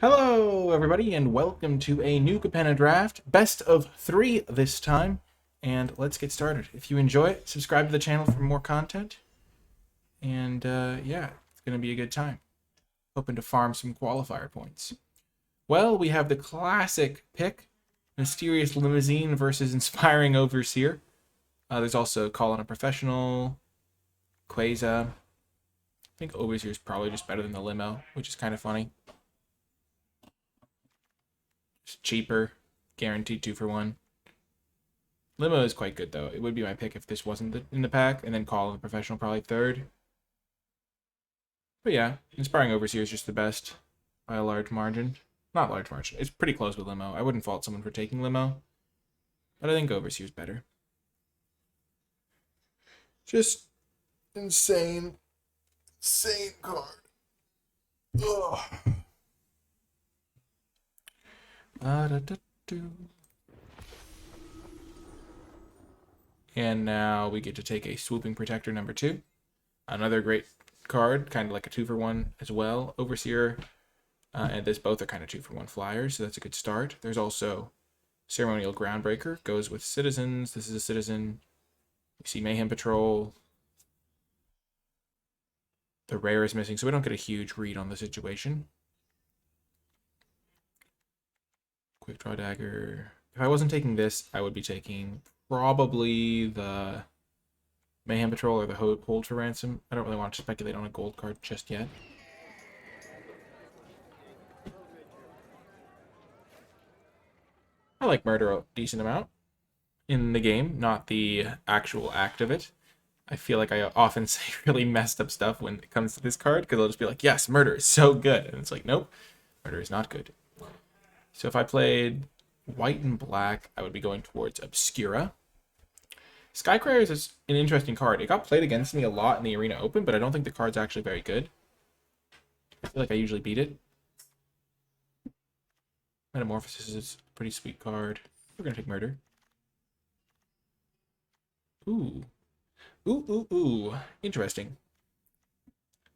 Hello, everybody, and welcome to a new Capenna draft. Best of 3 this time, and let's get started. If you enjoy it, subscribe to the channel for more content, and yeah, it's going to be a good time. Hoping to farm some qualifier points. Well, we have the classic pick, Mysterious Limousine versus Inspiring Overseer. There's also Call on a Professional, Quasar. I think Overseer is probably just better than the Limo, which is kind of funny. It's cheaper, guaranteed 2 for 1. Limo is quite good though. It would be my pick if this wasn't in the pack, and then Call the Professional probably third. But yeah, Inspiring Overseer is just the best by a large margin. Not large margin. It's pretty close with Limo. I wouldn't fault someone for taking Limo, but I think Overseer is better. Just insane card. Ugh. And now we get to take a Swooping Protector number 2. Another great card, kind of like a 2 for 1 as well. Overseer and this both are kind of 2 for 1 flyers, so that's a good start. There's also Ceremonial Groundbreaker, goes with Citizens. This is a Citizen. You see Mayhem Patrol. The rare is missing, so we don't get a huge read on the situation. Quick Draw Dagger. If I wasn't taking this, I would be taking probably the Mayhem Patrol or the Hold for Ransom. I don't really want to speculate on a gold card just yet. I like Murder a decent amount in the game, not the actual act of it. I feel like I often say really messed up stuff when it comes to this card, because I'll just be like, yes, Murder is so good. And it's like, nope, Murder is not good. So if I played white and black, I would be going towards Obscura. Skycryer is an interesting card. It got played against me a lot in the Arena Open, but I don't think the card's actually very good. I feel like I usually beat it. Metamorphosis is a pretty sweet card. We're going to take Murder. Ooh. Ooh. Interesting.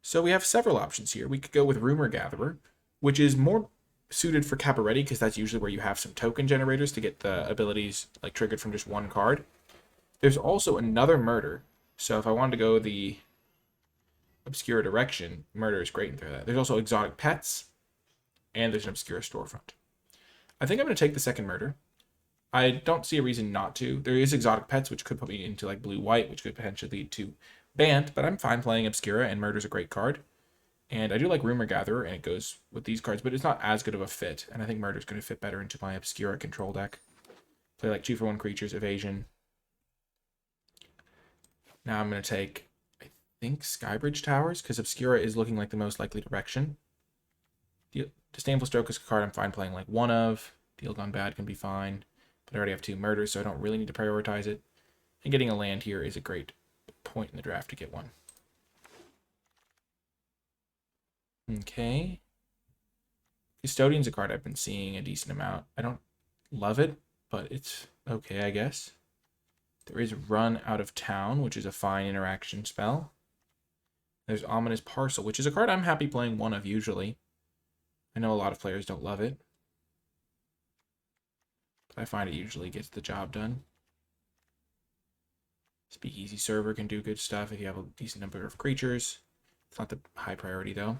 So we have several options here. We could go with Rumor Gatherer, which is more suited for Cabaretti, because that's usually where you have some token generators to get the abilities like triggered from just one card. There's also another Murder, so if I wanted to go the Obscura direction, Murder is great for that. There's also Exotic Pets, and there's an Obscura Storefront. I think I'm going to take the second Murder. I don't see a reason not to. There is Exotic Pets, which could put me into like Blue-White, which could potentially lead to Bant, but I'm fine playing Obscura, and Murder's a great card. And I do like Rumor Gatherer, and it goes with these cards, but it's not as good of a fit. And I think Murder's going to fit better into my Obscura control deck. Play like 2 for 1 creatures, evasion. Now I'm going to take, I think, Skybridge Towers, because Obscura is looking like the most likely direction. Disdainful Stroke is a card I'm fine playing like 1 of. Deal Gone Bad can be fine, but I already have 2 Murders, so I don't really need to prioritize it. And getting a land here is a great point in the draft to get one. Okay. Custodian's a card I've been seeing a decent amount. I don't love it, but it's okay, I guess. There is Run Out of Town, which is a fine interaction spell. There's Ominous Parcel, which is a card I'm happy playing 1 of usually. I know a lot of players don't love it, but I find it usually gets the job done. Speakeasy Server can do good stuff if you have a decent number of creatures. It's not the high priority though.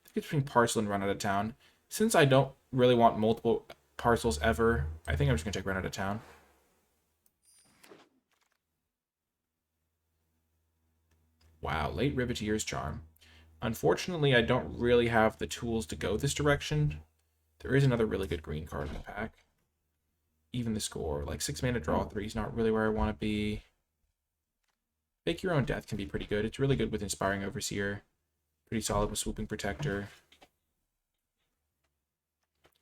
It's between Parcel and Run Out of Town. Since I don't really want multiple parcels ever, I think I'm just going to take Run Out of Town. Wow, late Riveteer's Charm. Unfortunately, I don't really have the tools to go this direction. There is another really good green card in the pack. Even the score, like 6 mana draw 3 is not really where I want to be. Fake Your Own Death can be pretty good. It's really good with Inspiring Overseer. Pretty solid with Swooping Protector.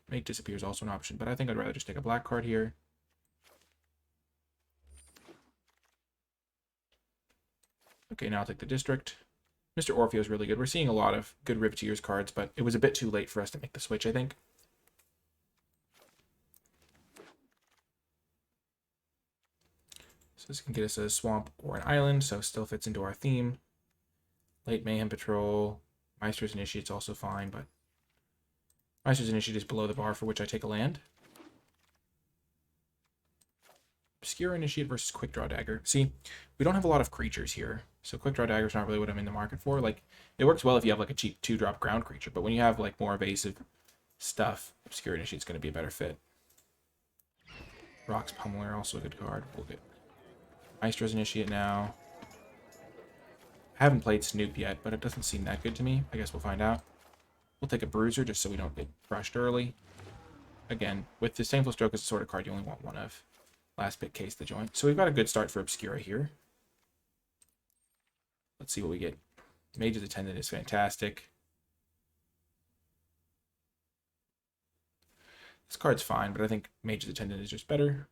Make Disappear is also an option, but I think I'd rather just take a black card here. Okay, now I'll take the District. Mr. Orfeo is really good. We're seeing a lot of good Riveteers cards, but it was a bit too late for us to make the switch, I think. So this can get us a swamp or an island, so still fits into our theme. Late Mayhem Patrol. Meister's Initiate's also fine, but Meister's Initiate is below the bar for which I take a land. Obscure Initiate versus Quick Draw Dagger. See, we don't have a lot of creatures here, so Quick Draw Dagger is not really what I'm in the market for. Like, it works well if you have like a cheap 2-drop ground creature, but when you have like more evasive stuff, Obscure Initiate is going to be a better fit. Rock's Pummeler, also a good card. We'll get Maestro's Initiate now. I haven't played Snoop yet, but it doesn't seem that good to me. I guess we'll find out. We'll take a Bruiser just so we don't get crushed early. Again, with the Disdainful Stroke as a sort of card you only want one of. Last bit case the joint. So we've got a good start for Obscura here. Let's see what we get. Mage's Attendant is fantastic. This card's fine, but I think Mage's Attendant is just better.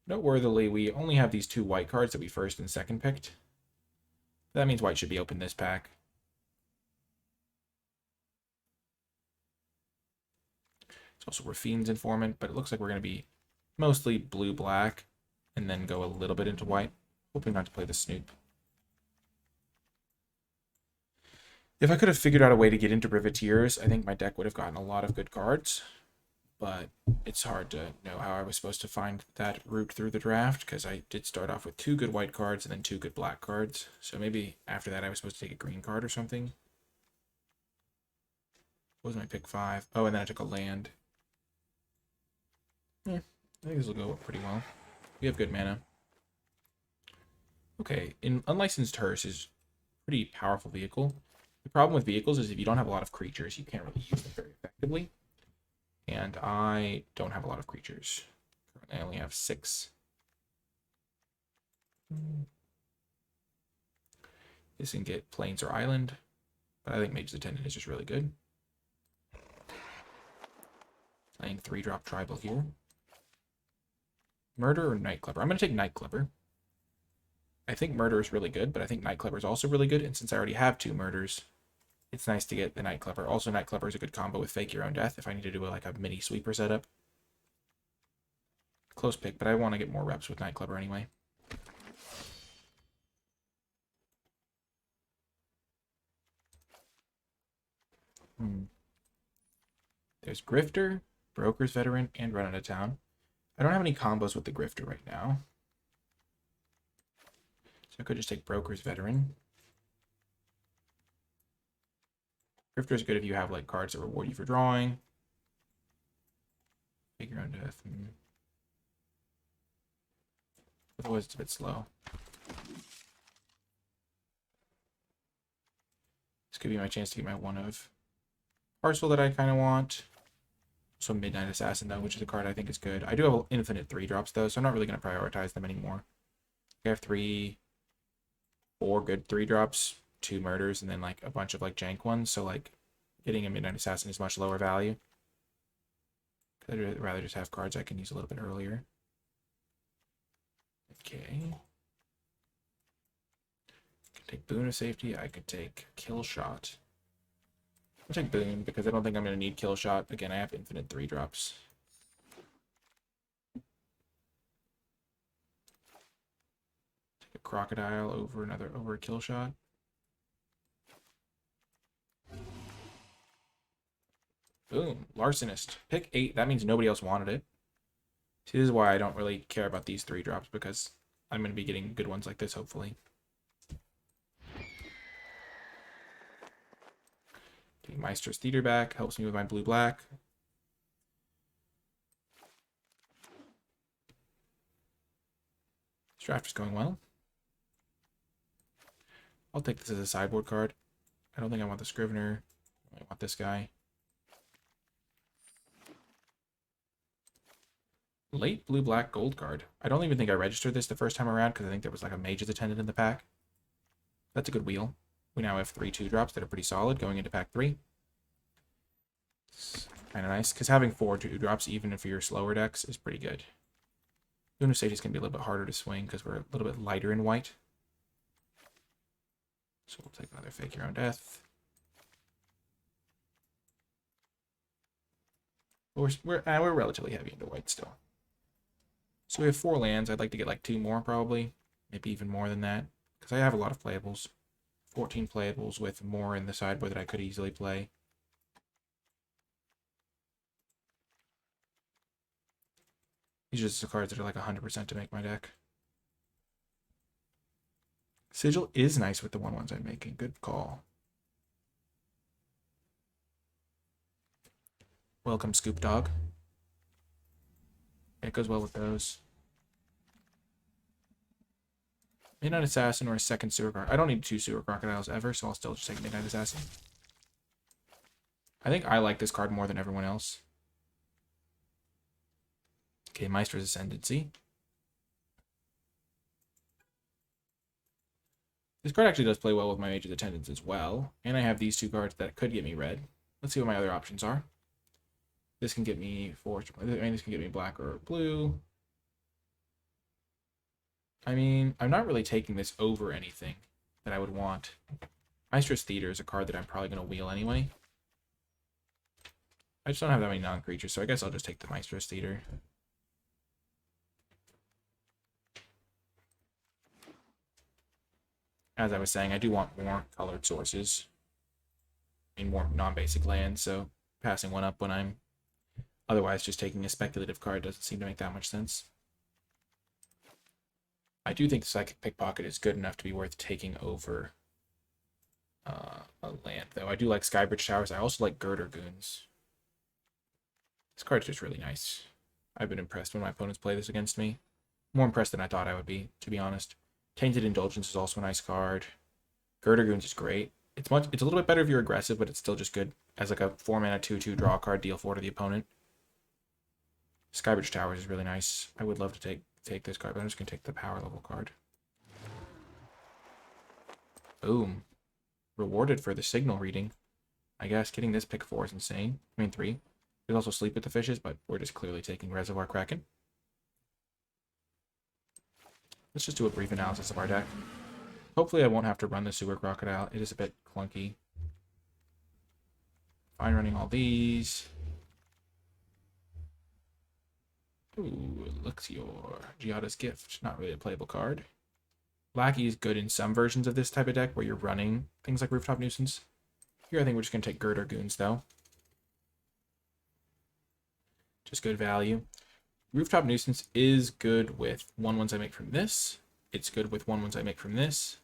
Noteworthily, we only have these 2 white cards that we first and second picked. That means white should be open this pack. It's also Rafine's Informant, but it looks like we're going to be mostly blue-black, and then go a little bit into white. Hoping not to play the Snoop. If I could have figured out a way to get into Privateers, I think my deck would have gotten a lot of good cards. But it's hard to know how I was supposed to find that route through the draft, because I did start off with 2 good white cards and then 2 good black cards. So maybe after that I was supposed to take a green card or something. What was my pick 5? Oh, and then I took a land. I think this will go pretty well. We have good mana. Okay, Unlicensed Hearse is a pretty powerful vehicle. The problem with vehicles is if you don't have a lot of creatures, you can't really use them very effectively. And I don't have a lot of creatures. I only have 6. This can get Plains or Island, but I think Mage's Attendant is just really good. Playing 3-drop Tribal here. Murder or Night Clubber? I'm going to take Night Clubber. I think Murder is really good, but I think Night Clubber is also really good, and since I already have 2 Murders, it's nice to get the Night Clubber. Also, Night Clubber is a good combo with Fake Your Own Death if I need to do like a mini sweeper setup. Close pick, but I want to get more reps with Night Clubber anyway. There's Grifter, Broker's Veteran, and Run Out of Town. I don't have any combos with the Grifter right now. So I could just take Broker's Veteran. Grifter is good if you have like cards that reward you for drawing. Fake Your Own Death. Otherwise it's a bit slow. This could be my chance to get my 1 of Parcel that I kind of want. Also Midnight Assassin though, which is a card I think is good. I do have infinite 3-drops though, so I'm not really going to prioritize them anymore. I have 4 good 3-drops, 2 murders, and then like a bunch of like jank ones. So like getting a Midnight Assassin is much lower value. I'd rather just have cards I can use a little bit earlier. Okay. I could take Boon of Safety. I could take Kill Shot. I'll take Boon because I don't think I'm going to need Kill Shot. Again, I have infinite 3-drops. Take a Crocodile over a Kill Shot. Boom. Larcenist. Pick 8. That means nobody else wanted it. See, this is why I don't really care about these 3-drops, because I'm going to be getting good ones like this, hopefully. Getting Meister's Theater back helps me with my blue-black. This draft is going well. I'll take this as a sideboard card. I don't think I want the Scrivener. I want this guy. Late blue-black gold card. I don't even think I registered this the first time around because I think there was like a Mage's Attendant in the pack. That's a good wheel. We now have 3 2-drops that are pretty solid going into pack 3. It's kind of nice because having 4 2-drops even for your slower decks is pretty good. Boon of Safety is going to be a little bit harder to swing because we're a little bit lighter in white. So we'll take another Fake Your Own Death. We're relatively heavy into white still. So we have 4 lands. I'd like to get like 2 more probably. Maybe even more than that. Because I have a lot of playables. 14 playables with more in the sideboard that I could easily play. These are just the cards that are like 100% to make my deck. Sigil is nice with the 1/1s I'm making. Good call. Welcome, Scoop Dog. It goes well with those. Midnight Assassin or a second Sewer Crocodile. I don't need 2 Sewer Crocodiles ever, so I'll still just take Midnight Assassin. I think I like this card more than everyone else. Okay, Maestro's Ascendancy. This card actually does play well with my Mage's Attendance as well. And I have these 2 cards that could get me red. Let's see what my other options are. This can get me forest. I mean, this can get me black or blue. I mean, I'm not really taking this over anything that I would want. Maestro's Theater is a card that I'm probably going to wheel anyway. I just don't have that many non-creatures, so I guess I'll just take the Maestro's Theater. As I was saying, I do want more colored sources. I mean, more non-basic lands, so passing one up when I'm otherwise just taking a speculative card doesn't seem to make that much sense. I do think the Psychic Pickpocket is good enough to be worth taking over a land, though. I do like Skybridge Towers. I also like Girder Goons. This card's just really nice. I've been impressed when my opponents play this against me. More impressed than I thought I would be, to be honest. Tainted Indulgence is also a nice card. Girder Goons is great. It's a little bit better if you're aggressive, but it's still just good as like a 4-mana 2/2 draw card, deal 4 to the opponent. Skybridge Towers is really nice. I would love to take this card, but I'm just going to take the power level card. Boom. Rewarded for the signal reading. I guess getting this pick 4 is insane. I mean 3. There's also Sleep with the Fishes, but we're just clearly taking Reservoir Kraken. Let's just do a brief analysis of our deck. Hopefully I won't have to run the Sewer Crocodile. It is a bit clunky. Fine running all these. Ooh, Elixir. Giada's Gift. Not really a playable card. Lackey is good in some versions of this type of deck where you're running things like Rooftop Nuisance. Here I think we're just going to take Girder Goons, though. Just good value. Rooftop Nuisance is good with 1/1s I make from this. It's good with 1/1s I make from this.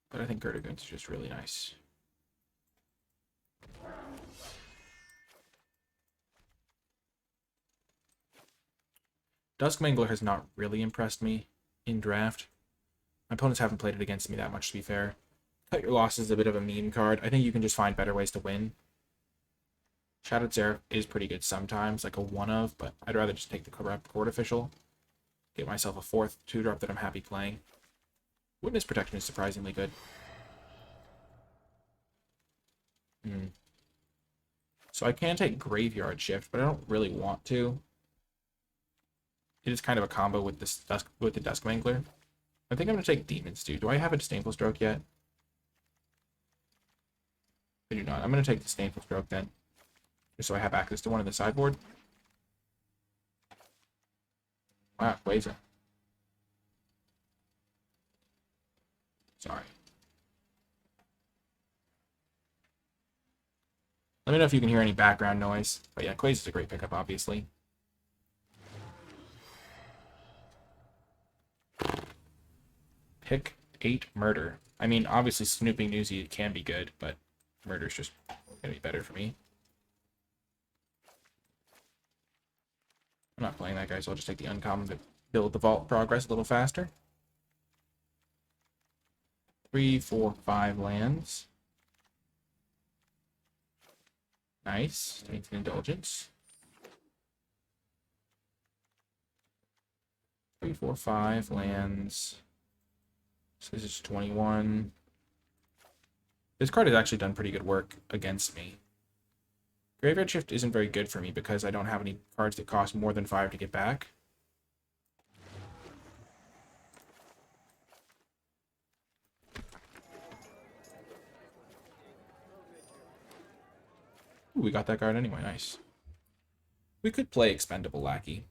But I think Girder Goons is just really nice. Duskmangler has not really impressed me in draft. My opponents haven't played it against me that much, to be fair. Cut Your Losses is a bit of a meme card. I think you can just find better ways to win. Shadowed Seraph is pretty good sometimes, like a 1-of, but I'd rather just take the Corrupt Court Official. Get myself a 4th 2-drop that I'm happy playing. Witness Protection is surprisingly good. So I can take Graveyard Shift, but I don't really want to. It is kind of a combo with the Duskmangler. I think I'm going to take Demon's Due. Do I have a Disdainful Stroke yet? I do not. I'm going to take Disdainful Stroke then. Just so I have access to one in the sideboard. Wow, Quasar. Sorry. Let me know if you can hear any background noise. But yeah, Quasar's a great pickup, obviously. Pick 8 Murder. I mean, obviously Snooping Newsy can be good, but Murder's just going to be better for me. I'm not playing that guy, so I'll just take the uncommon to build the vault progress a little faster. 3, 4, 5 lands. Nice. Tainted Indulgence. 3, 4, 5 lands. So this is 21. This card has actually done pretty good work against me. Graveyard Shift isn't very good for me because I don't have any cards that cost more than 5 to get back. Ooh, we got that card anyway, nice. We could play Expendable Lackey.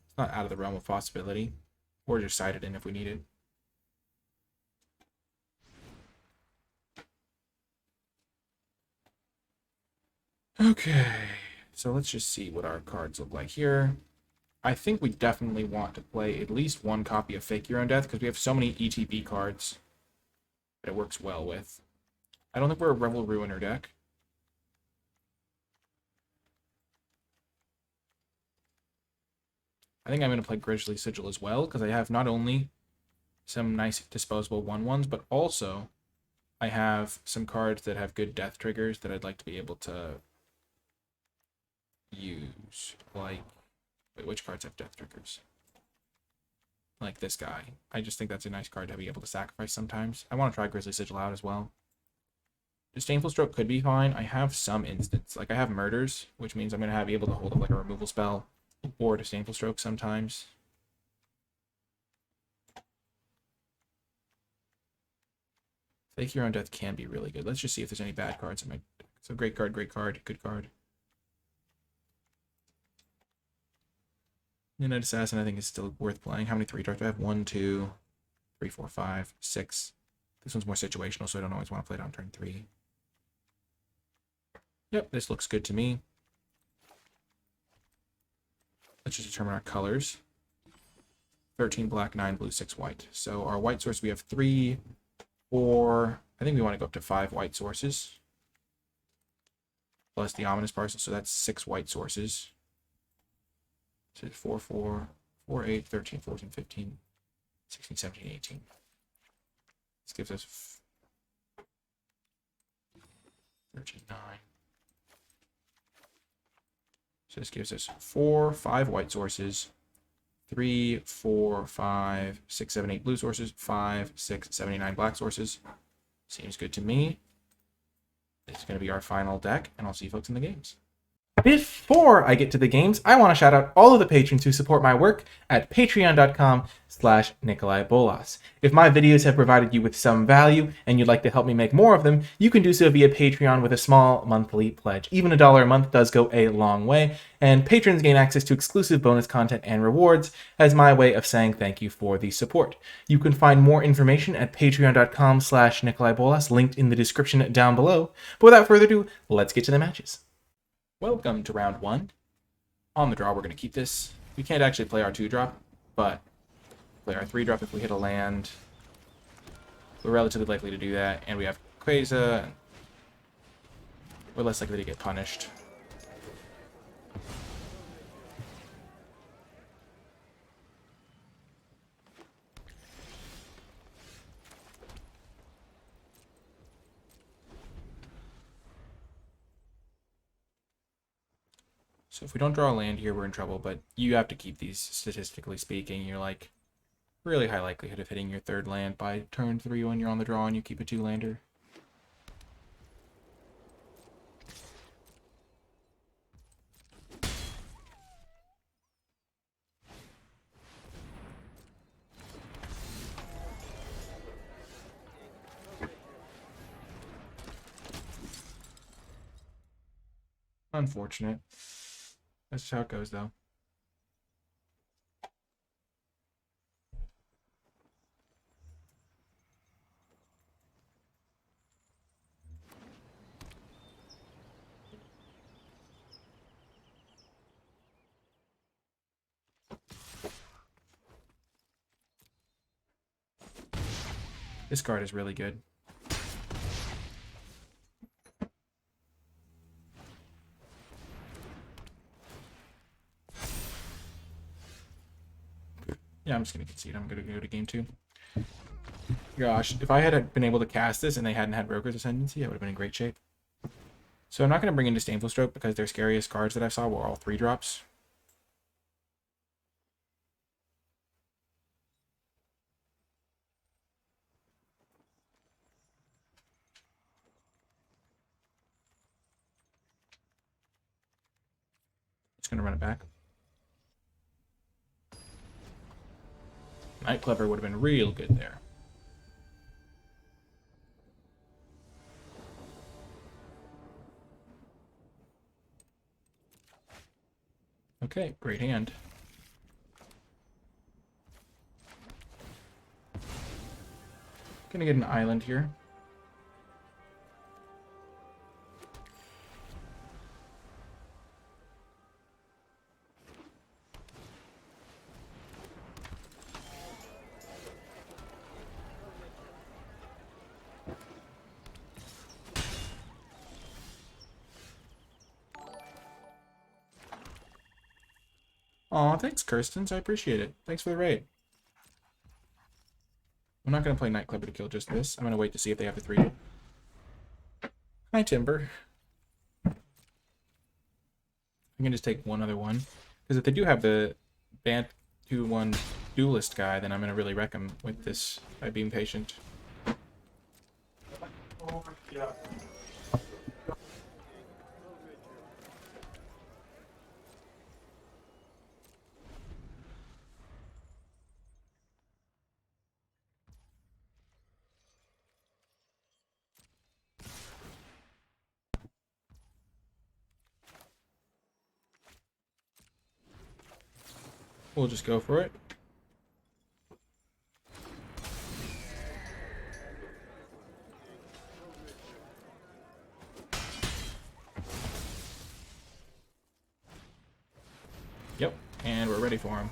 It's not out of the realm of possibility. Or just side it in if we need it. Okay. So let's just see what our cards look like here. I think we definitely want to play at least one copy of Fake Your Own Death because we have so many ETB cards that it works well with. I don't think we're a Revel Ruiner deck. I think I'm going to play Grizzly Sigil as well because I have not only some nice disposable 1/1s, but also I have some cards that have good death triggers that I'd like to be able to use. Like, wait, which cards have death triggers? Like this guy. I just think that's a nice card to be able to sacrifice sometimes. I want to try Grizzly Sigil out as well. Disdainful Stroke could be fine. I have some instants. Like, I have Murders, which means I'm going to be able to hold up like a removal spell or Disdainful Stroke sometimes. Fake Your Own Death can be really good. Let's just see if there's any bad cards in my deck. So great card, good card. Midnight Assassin, I think, is still worth playing. How many 3-drops do I have? 1, 2, 3, 4, 5, 6. This one's more situational, so I don't always want to play it on turn 3. Yep, this looks good to me. Let's just determine our colors. 13 black, 9 blue, 6 white. So our white source, we have 3, 4. I think we want to go up to 5 white sources. Plus the ominous parcel, so that's 6 white sources. So 4, 4, 4, 8, 13, 14, 15, 16, 17, 18. This gives us 13, 9. So this gives us 4, 5 white sources, 3, 4, 5, 6, 7, 8 blue sources, 5, 6, 7, 8, 9 black sources. Seems good to me. This is going to be our final deck, and I'll see you folks in the games. Before I get to the games, I want to shout out all of the patrons who support my work at patreon.com/NicolaiBolas. If my videos have provided you with some value and you'd like to help me make more of them, you can do so via Patreon with a small monthly pledge. Even $1 a month does go a long way, and patrons gain access to exclusive bonus content and rewards as my way of saying thank you for the support. You can find more information at patreon.com/NicolaiBolas, linked in the description down below. But without further ado, let's get to the matches. Welcome to round 1. On the draw, we're going to keep this. We can't actually play our 2-drop, but play our 3-drop if we hit a land. We're relatively likely to do that, and we have Quasar, and we're less likely to get punished. So if we don't draw a land here, we're in trouble, but you have to keep these, statistically speaking. You're like really high likelihood of hitting your 3rd land by turn 3 when you're on the draw and you keep a 2-lander. Unfortunate. That's just how it goes, though. This card is really good. Yeah, I'm just going to concede. I'm going to go to game 2. Gosh, if I had been able to cast this and they hadn't had Broker's Ascendancy, I would have been in great shape. So I'm not going to bring in Disdainful Stroke because their scariest cards that I saw were all 3-drops. Just going to run it back. Night Clever would have been real good there. Okay, great hand. Gonna get an island here. Aw, thanks, Kirstens. I appreciate it. Thanks for the raid. I'm not going to play Night Clipper to kill just this. I'm going to wait to see if they have the 3. Hi, Timber. I can just take one other one. Because if they do have the Bant 2-1 duelist guy, then I'm going to really wreck him with this by being patient. We'll just go for it. Yep, and we're ready for him.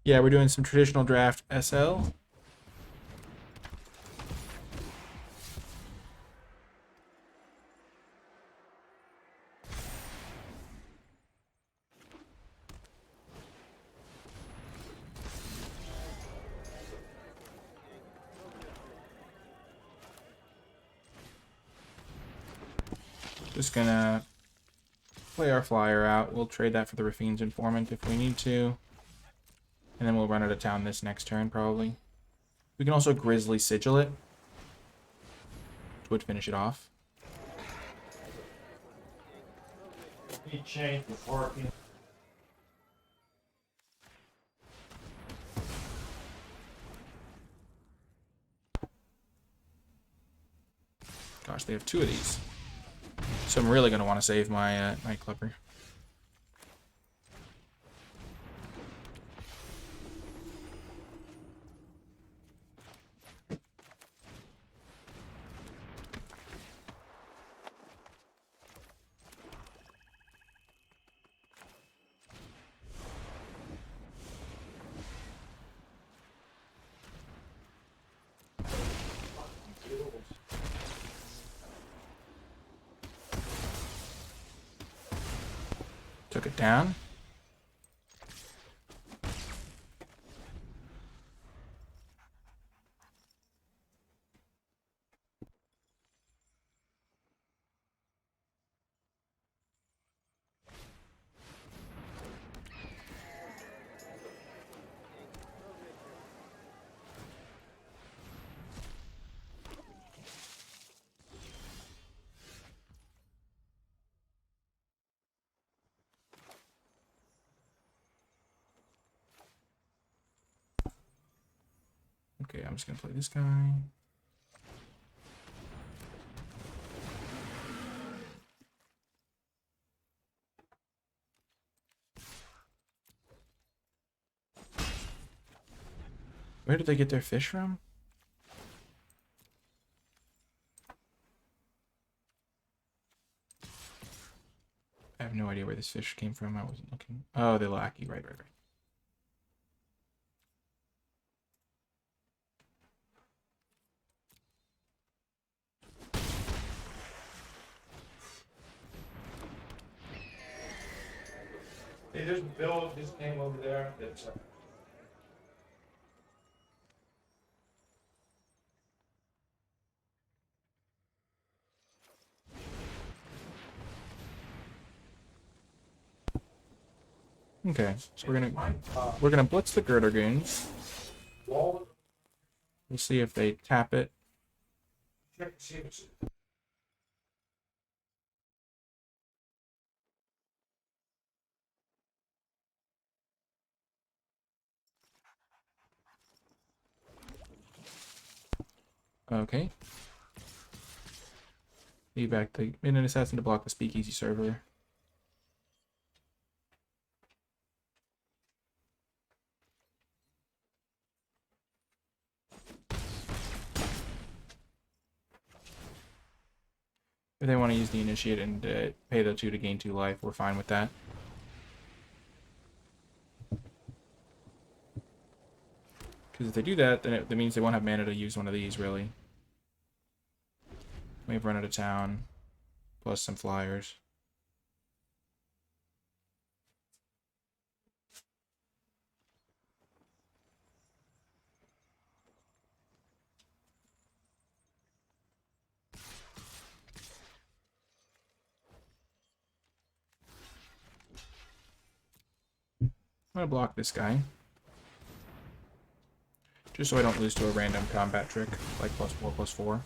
Yeah, we're doing some traditional draft SL. Just gonna play our flyer out. We'll trade that for the Rafine's Informant if we need to. And then we'll run out of town this next turn, probably. We can also Grizzly Sigil it, which would finish it off. He changed before. Gosh, they have 2 of these. So I'm really going to want to save my Night Clipper. Took it down. Okay, I'm just going to play this guy. Where did they get their fish from? I have no idea where this fish came from. I wasn't looking. Oh, the lackey. Right. Hey, there's Bill, his name over there. That's Okay, so we're gonna blitz the Girder Goons. Wall. We'll see if they tap it. Check to see if it's. Okay. Leave back the Midnight Assassin to block the Speakeasy server. If they want to use the Initiate and pay the 2 to gain 2 life, we're fine with that. Because if they do that, then that means they won't have mana to use one of these, really. We have run out of town, plus some flyers. I'm going to block this guy. Just so I don't lose to a random combat trick, like +4/+4.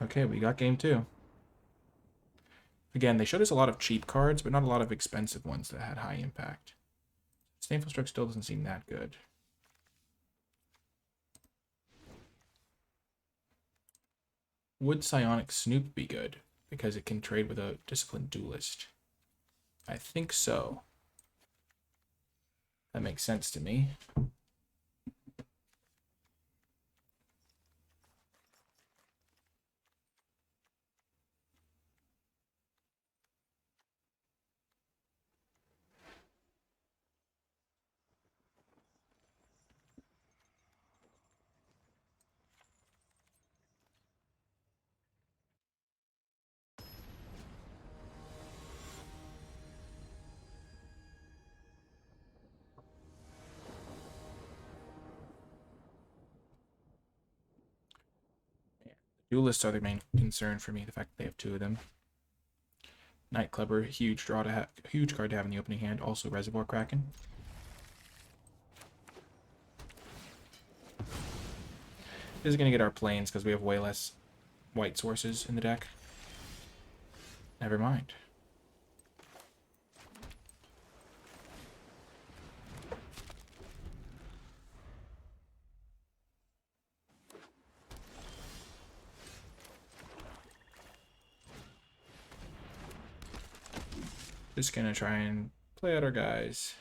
Okay, we got game 2. Again, they showed us a lot of cheap cards, but not a lot of expensive ones that had high impact. Disdainful Stroke still doesn't seem that good. Would Psionic Snoop be good? Because it can trade with a Disciplined Duelist. I think so. That makes sense to me. Duelists are the main concern for me, the fact that they have 2 of them. Nightclubber, huge draw to have, huge card to have in the opening hand. Also Reservoir Kraken. This is going to get our planes because we have way less white sources in the deck. Never mind. Just gonna try and play out our guys.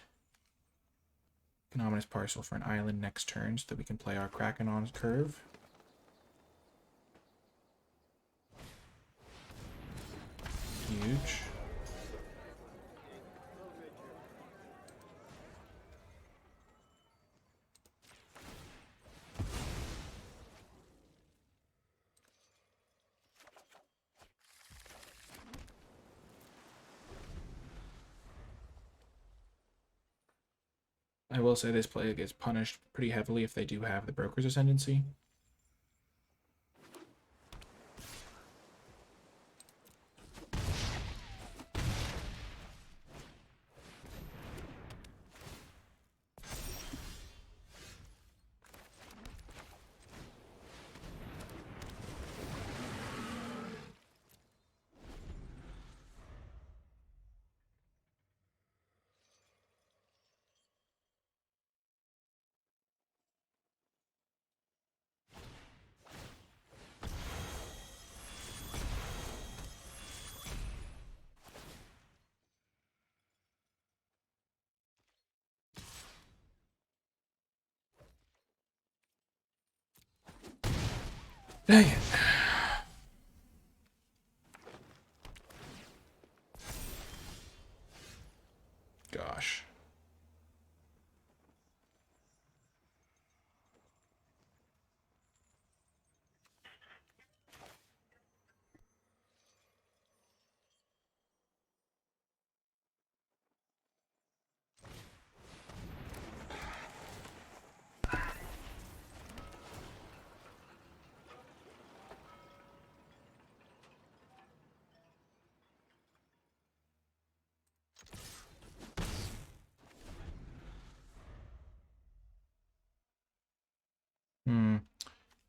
Economist Parcel for an island next turn so that we can play our Kraken on curve. Huge. I will say this play gets punished pretty heavily if they do have the Broker's Ascendancy. Dang it. Gosh.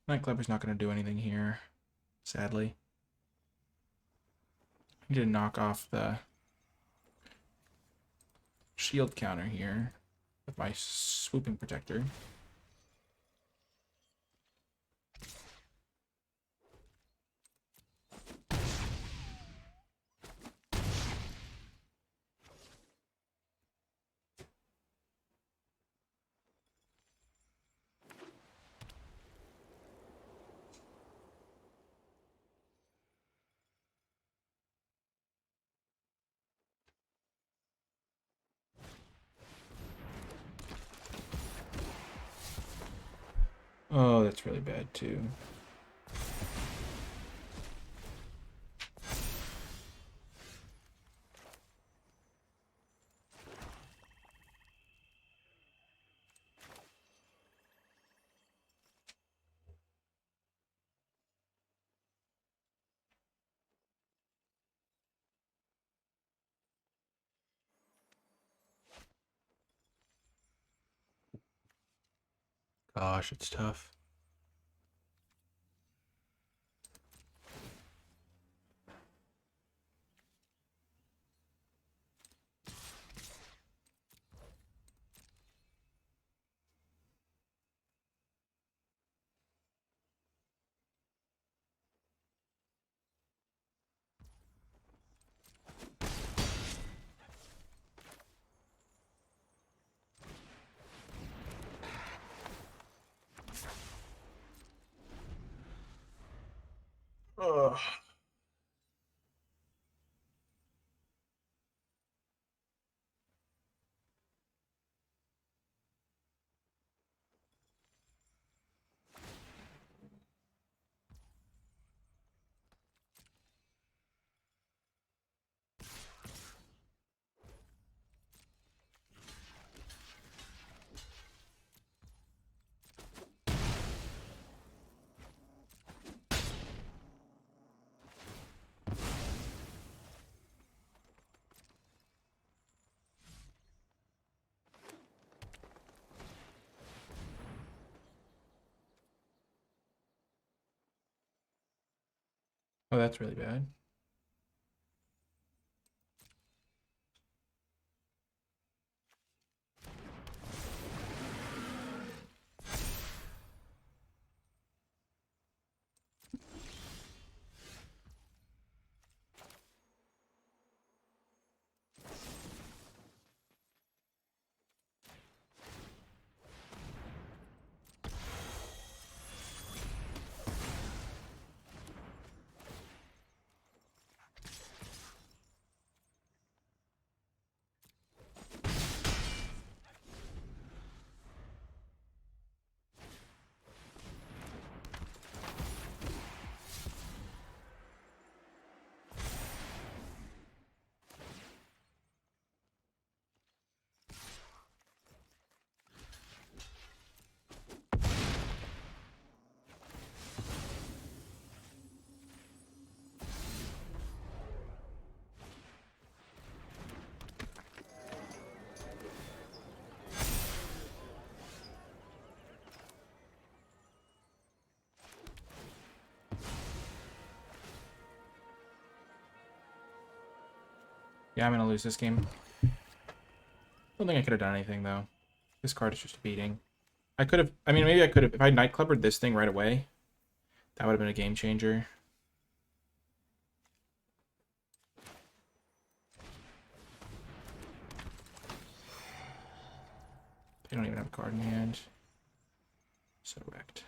Nightclubber's not going to do anything here, sadly. I need to knock off the shield counter here with my swooping protector. Oh, that's really bad too. Gosh, it's tough. Ugh. Oh, that's really bad. Yeah, I'm gonna lose this game. Don't think I could have done anything though. This card is just a beating. I could have. I mean, maybe I could have. If I Nightclubbered this thing right away, that would have been a game changer. They don't even have a card in hand. So wrecked.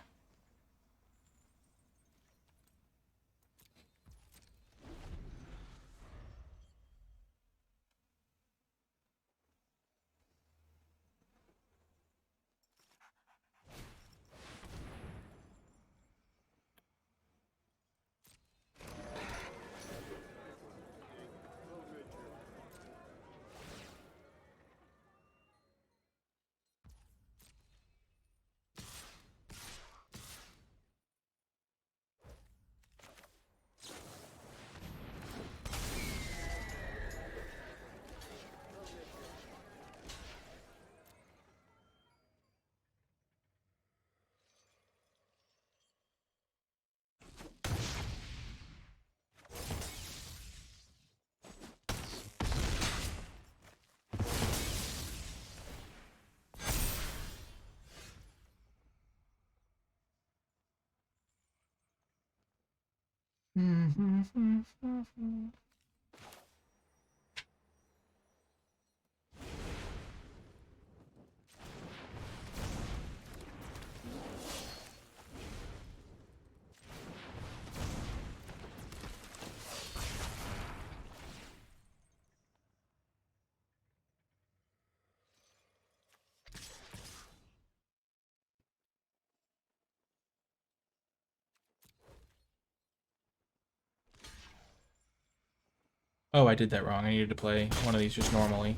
Oh, I did that wrong. I needed to play one of these just normally.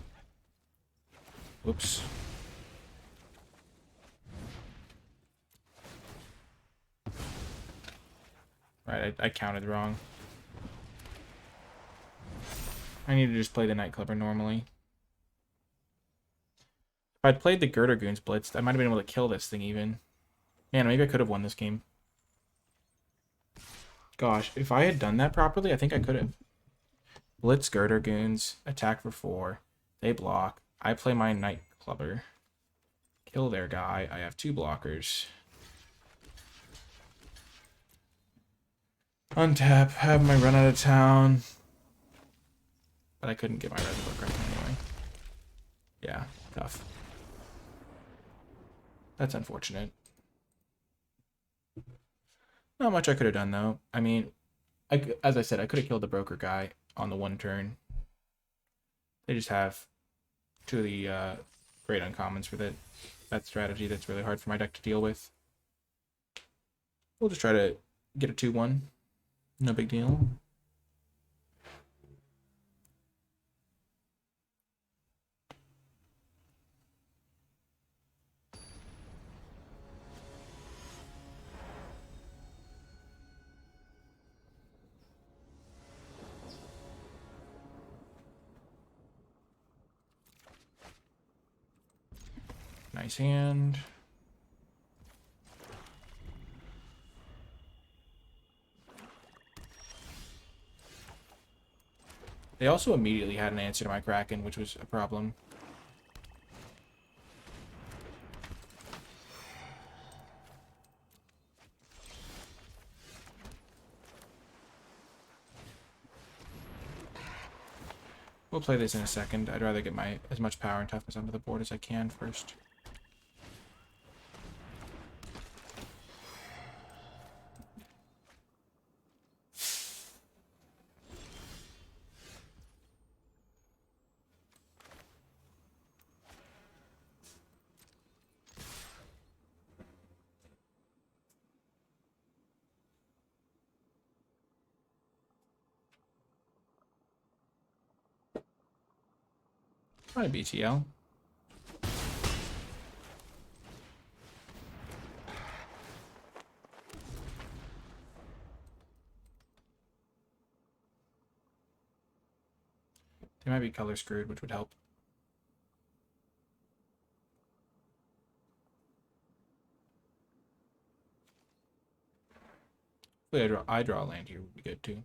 Whoops. Right, I counted wrong. I need to just play the Night Clubber normally. If I'd played the Girder Goons Blitzed, I might have been able to kill this thing even. Man, maybe I could have won this game. Gosh, if I had done that properly, I think I could have. Blitz Girder Goons, attack for 4. They block. I play my Night Clubber. Kill their guy. I have 2 blockers. Untap, have my run out of town. But I couldn't get my Reservoir Crack anyway. Yeah, tough. That's unfortunate. Not much I could have done, though. I mean, as I said, I could have killed the broker guy on the 1 turn. They just have 2 of the great uncommons for that strategy that's really hard for my deck to deal with. We'll just try to get a 2-1. No big deal. Nice hand. They also immediately had an answer to my Kraken, which was a problem. We'll play this in a second. I'd rather get my as much power and toughness onto the board as I can first. Probably BTL. They might be color screwed, which would help. Hopefully I draw a land here would be good too.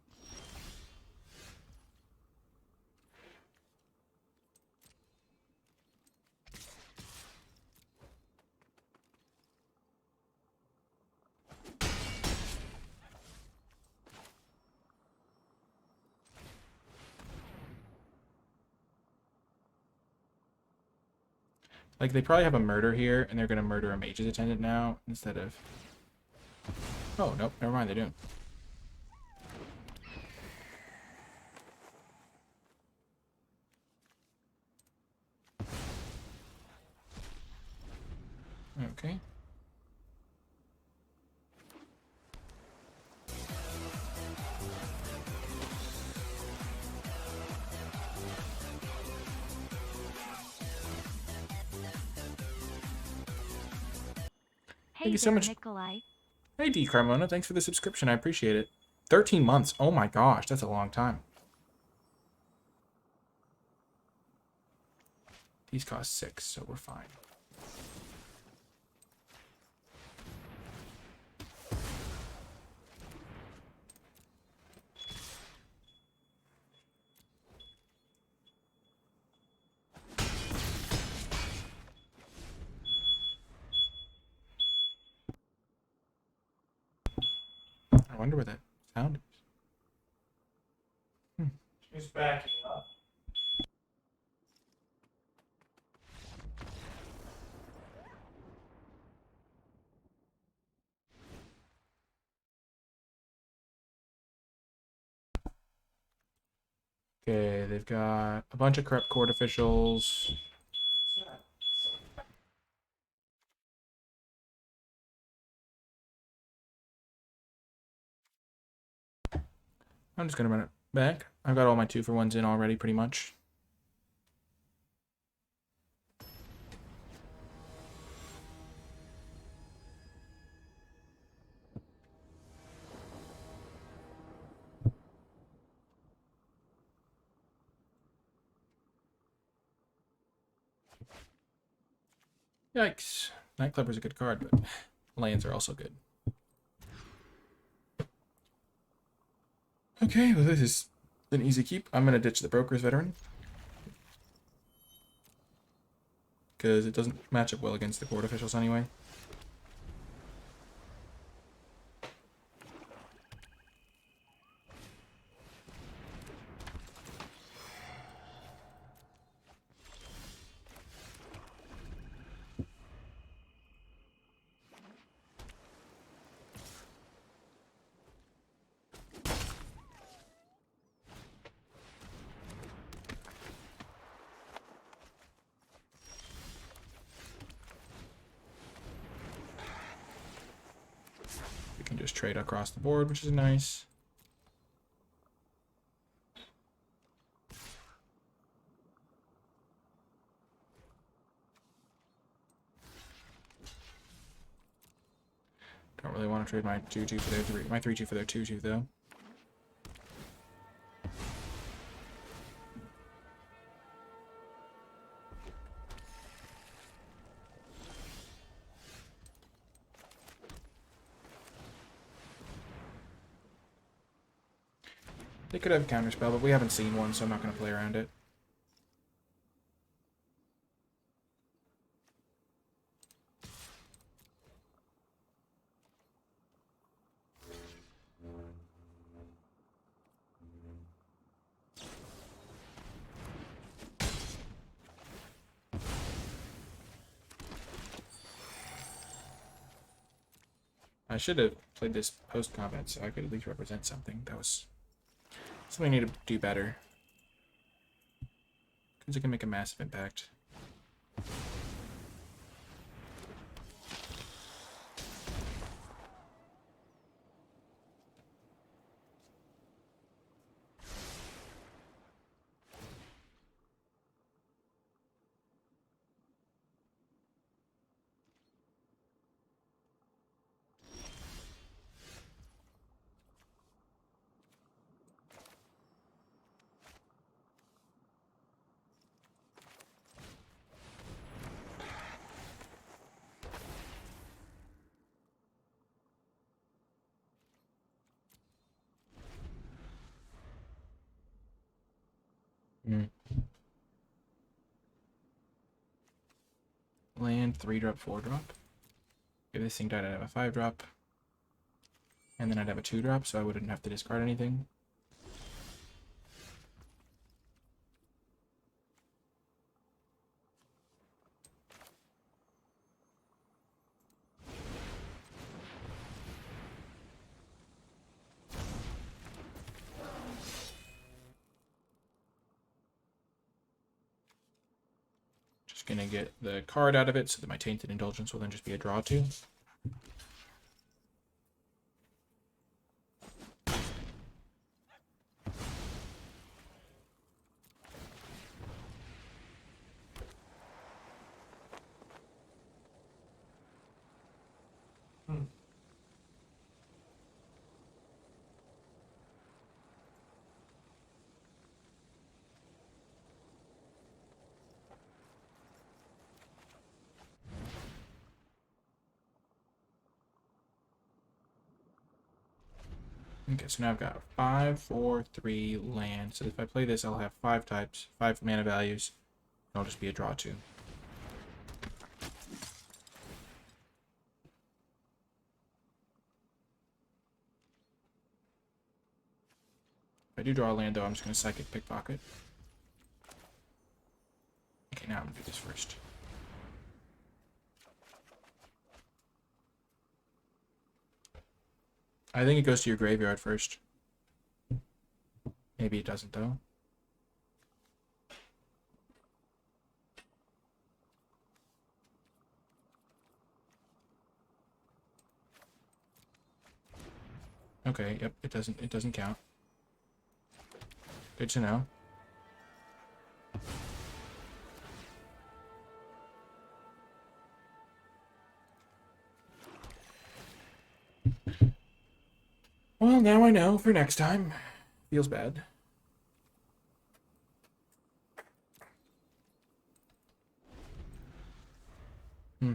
Like, they probably have a murder here, and they're going to murder a mage's attendant now, instead of... Oh, nope, never mind, they don't. Okay. Thank you so much. Nikolai. Hey, D. Carmona, thanks for the subscription. I appreciate it. 13 months. Oh my gosh, that's a long time. These cost 6, so we're fine. I wonder where that sound is. He's backing up. Okay, they've got a bunch of corrupt court officials. What's that? I'm just gonna run it back. I've got all my 2-for-1s in already, pretty much. Yikes. Night Clubber's a good card, but lands are also good. Okay, well, this is an easy keep. I'm gonna ditch the Broker's Veteran, because it doesn't match up well against the court officials anyway. We can just trade across the board, which is nice. Don't really want to trade my 2-2 for their 3, my 3-2 for their 2-2 though. They could have a counterspell, but we haven't seen one, so I'm not going to play around it. I should have played this post-combat so I could at least represent something. That was something I need to do better. Because it can make a massive impact. Land, 3-drop, 4-drop. If this thing died, I'd have a 5-drop. And then I'd have a 2-drop, so I wouldn't have to discard anything. Just gonna get the card out of it so that my Tainted Indulgence will then just be a draw 2. Hmm. Okay, so now I've got 5, 4, 3 land. So if I play this, I'll have 5 types, 5 mana values. And I'll just be a draw 2. If I do draw a land, though, I'm just going to Psychic Pickpocket. Okay, now I'm going to do this first. I think it goes to your graveyard first. Maybe it doesn't, though. Okay, yep, it doesn't count. Good to know. Well, now I know for next time. Feels bad. Hmm.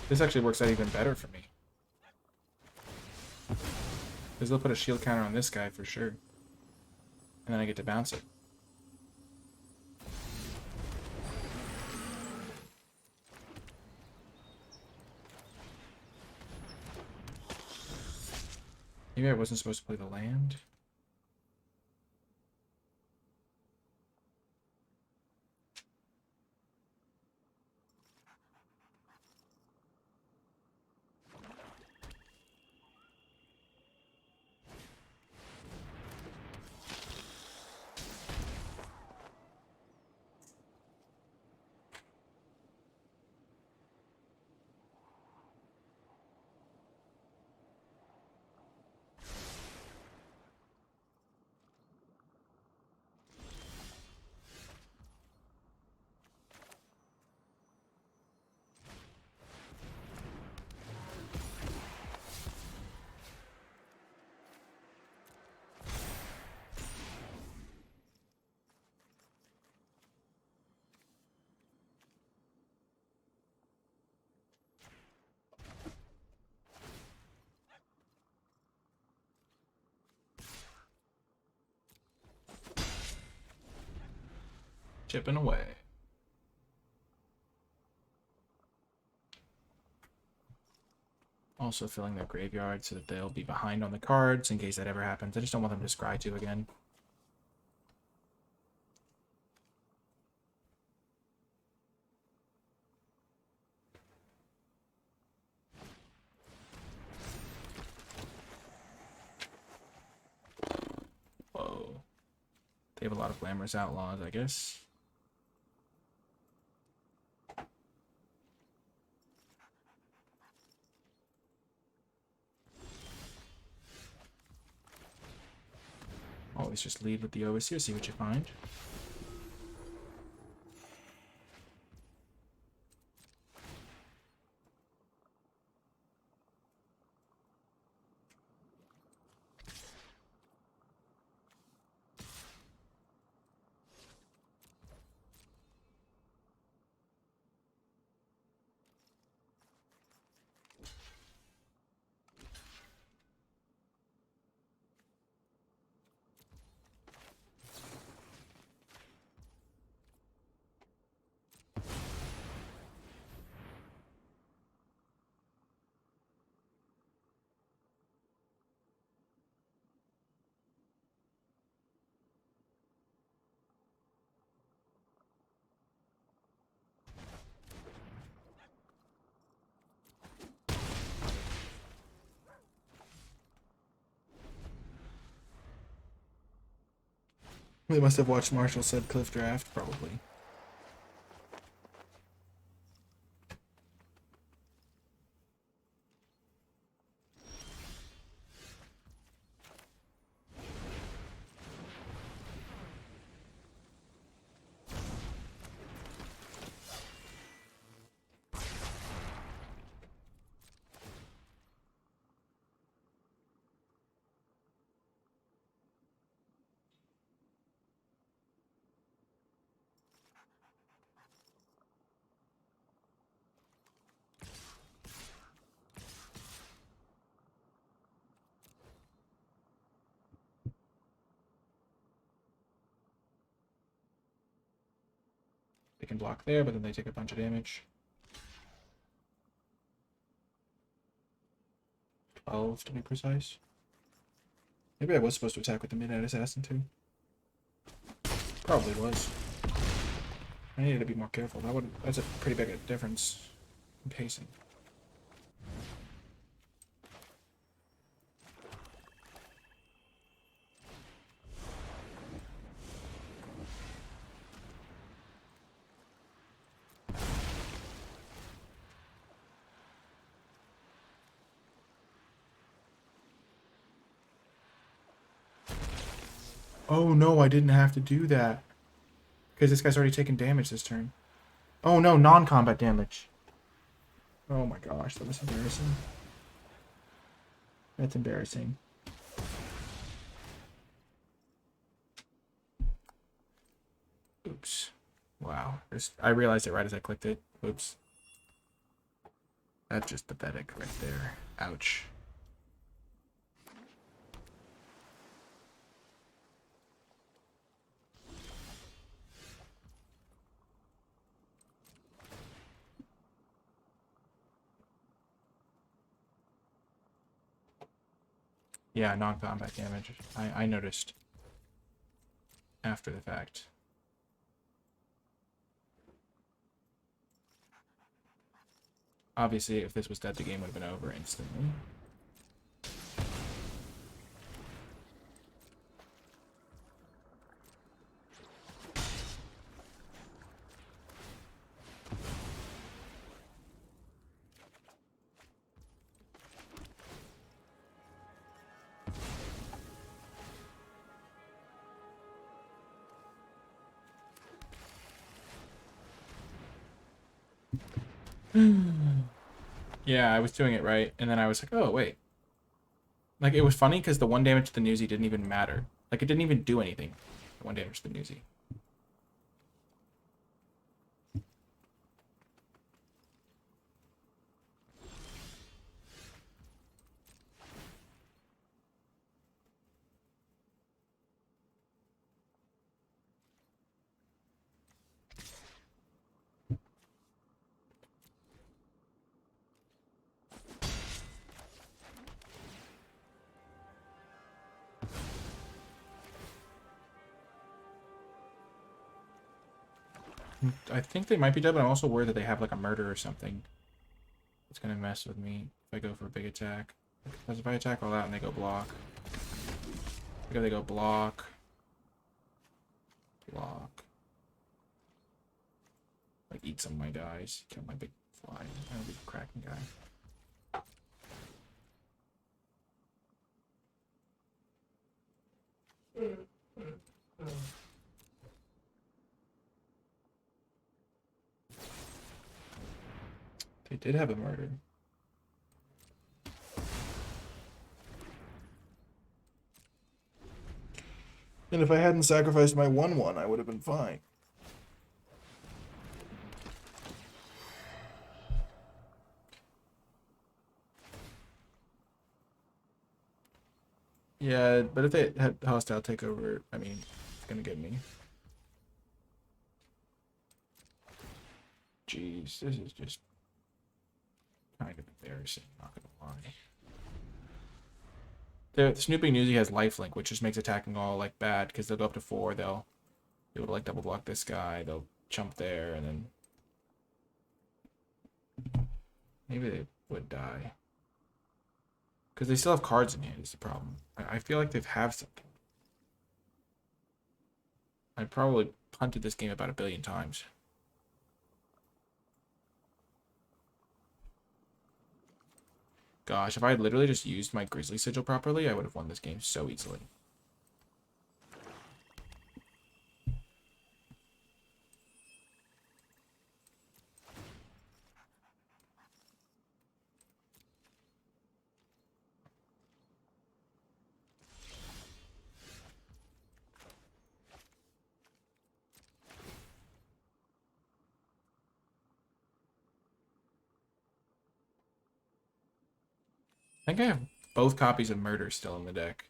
This actually works out even better for me. Because they'll put a shield counter on this guy for sure. And then I get to bounce it. Maybe I wasn't supposed to play the land. Chipping away. Also filling their graveyard so that they'll be behind on the cards in case that ever happens. I just don't want them to scry 2 again. Whoa. They have a lot of Glamorous Outlaws, I guess. Always just lead with the Overseer, see what you find. They must have watched Marshall said Cliff Draft, probably. They can block there, but then they take a bunch of damage. 12 to be precise. Maybe I was supposed to attack with the Midnight Assassin too. Probably was. I needed to be more careful. That's a pretty big difference in pacing. Oh no, I didn't have to do that. Because this guy's already taken damage this turn. Oh no, non-combat damage. Oh my gosh, that was embarrassing. That's embarrassing. Oops. Wow. I realized it right as I clicked it. Oops. That's just pathetic right there. Ouch. Yeah, non-combat damage. I noticed after the fact. Obviously, if this was dead, the game would have been over instantly. Yeah, I was doing it right, and then I was like, oh, wait. Like, it was funny because the 1 damage to the newsie didn't even matter. Like, it didn't even do anything. 1 damage to the newsie. I think they might be dead, but I'm also worried that they have, like, a murder or something. It's gonna mess with me if I go for a big attack. Because if I attack all out and they go block. Because they go block. Block. Like, eat some of my guys. Kill my big fly. My big cracking guy. They did have a murder. And if I hadn't sacrificed my 1/1, I would have been fine. Yeah, but if they had hostile takeover, I mean, it's gonna get me. Jeez, this is just kind of embarrassing, not gonna lie. The Snooping Newsie has lifelink, which just makes attacking all like bad because they'll go up to 4. They'll be able to like double block this guy. They'll jump there and then maybe they would die because they still have cards in hand. Is the problem? I feel like they've have something. I probably punted this game about 1 billion times. Gosh, if I had literally just used my Grizzly Sigil properly, I would have won this game so easily. I think I have both copies of Murder still in the deck.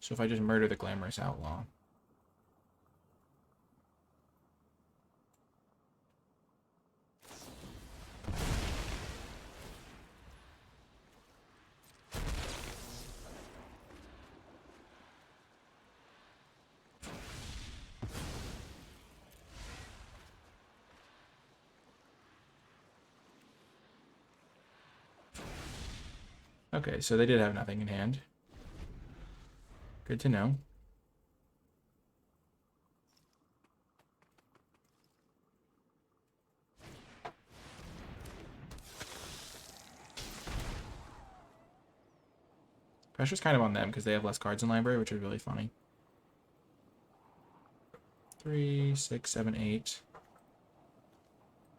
So if I just murder the Glamorous Outlaw. Okay, so they did have nothing in hand. Good to know. Pressure's kind of on them because they have less cards in library, which is really funny. 3, 6, 7, 8,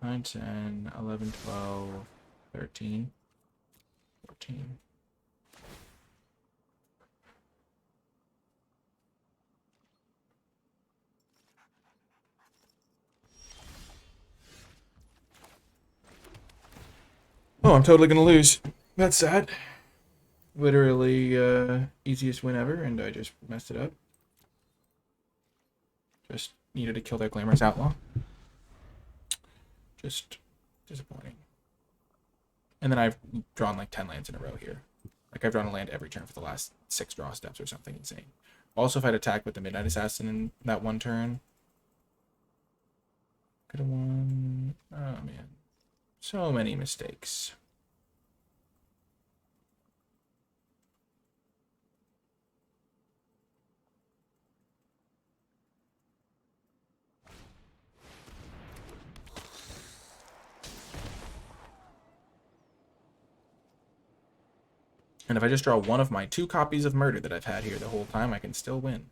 9, 10, 11, 12, 13, 14. Oh, I'm totally gonna lose. That's sad. Literally, easiest win ever, and I just messed it up. Just needed to kill that Glamorous Outlaw. Just disappointing. And then I've drawn like 10 lands in a row here. Like I've drawn a land every turn for the last 6 draw steps or something insane. Also, if I'd attacked with the Midnight Assassin in that one turn, could have won. Oh man, so many mistakes. And if I just draw one of my 2 copies of Murder that I've had here the whole time, I can still win.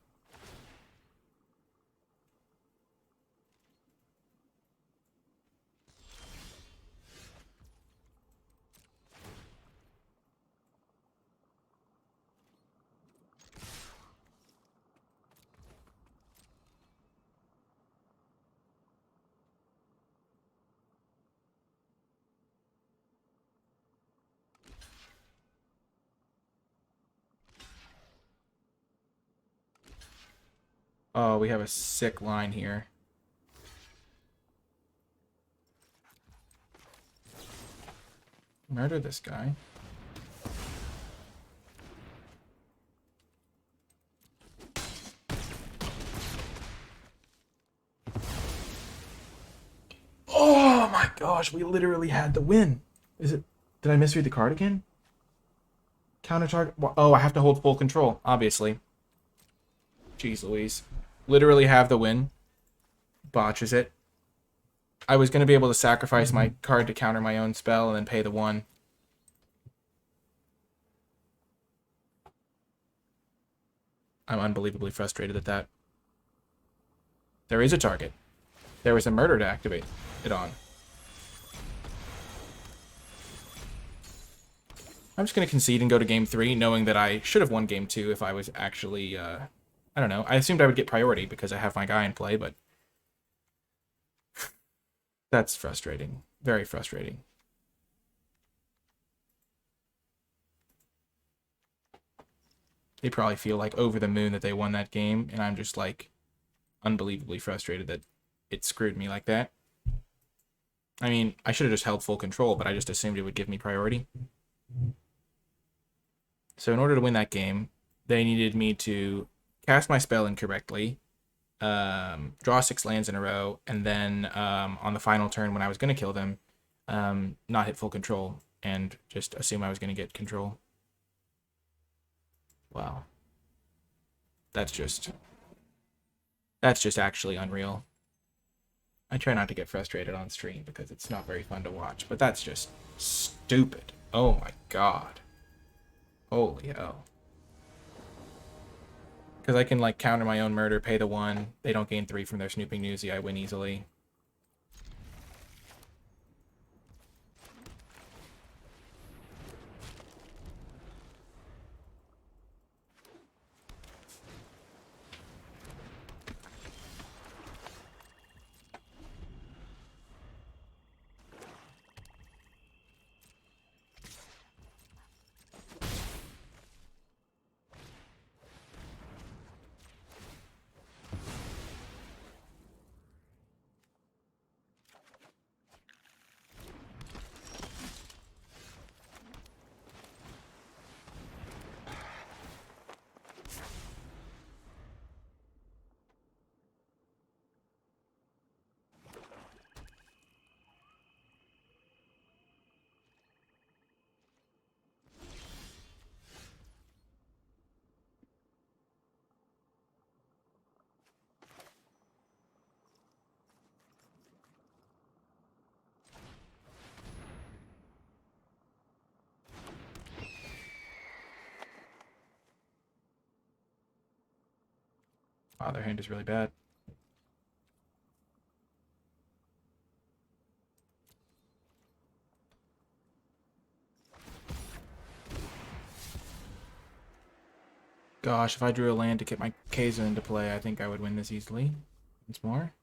Oh, we have a sick line here. Murder this guy. Oh my gosh, we literally had the win. Is it? Did I misread the card again? Counter target. Oh, I have to hold full control, obviously. Jeez Louise. Literally have the win. Botches it. I was going to be able to sacrifice my card to counter my own spell and then pay the 1. I'm unbelievably frustrated at that. There is a target. There was a murder to activate it on. I'm just going to concede and go to game 3, knowing that I should have won game 2 if I was actually, I don't know. I assumed I would get priority because I have my guy in play, but that's frustrating. Very frustrating. They probably feel like over the moon that they won that game, and I'm just like unbelievably frustrated that it screwed me like that. I mean, I should have just held full control, but I just assumed it would give me priority. So in order to win that game, they needed me to cast my spell incorrectly, draw 6 lands in a row, and then on the final turn when I was going to kill them, not hit full control and just assume I was going to get control. Wow. That's just actually unreal. I try not to get frustrated on stream because it's not very fun to watch, but that's just stupid. Oh my god. Holy hell. Because I can, like, counter my own murder, pay the 1. They don't gain 3 from their snooping newsy. I win easily. Wow, their hand is really bad. Gosh, if I drew a land to get my Kaiser into play, I think I would win this easily. Once more.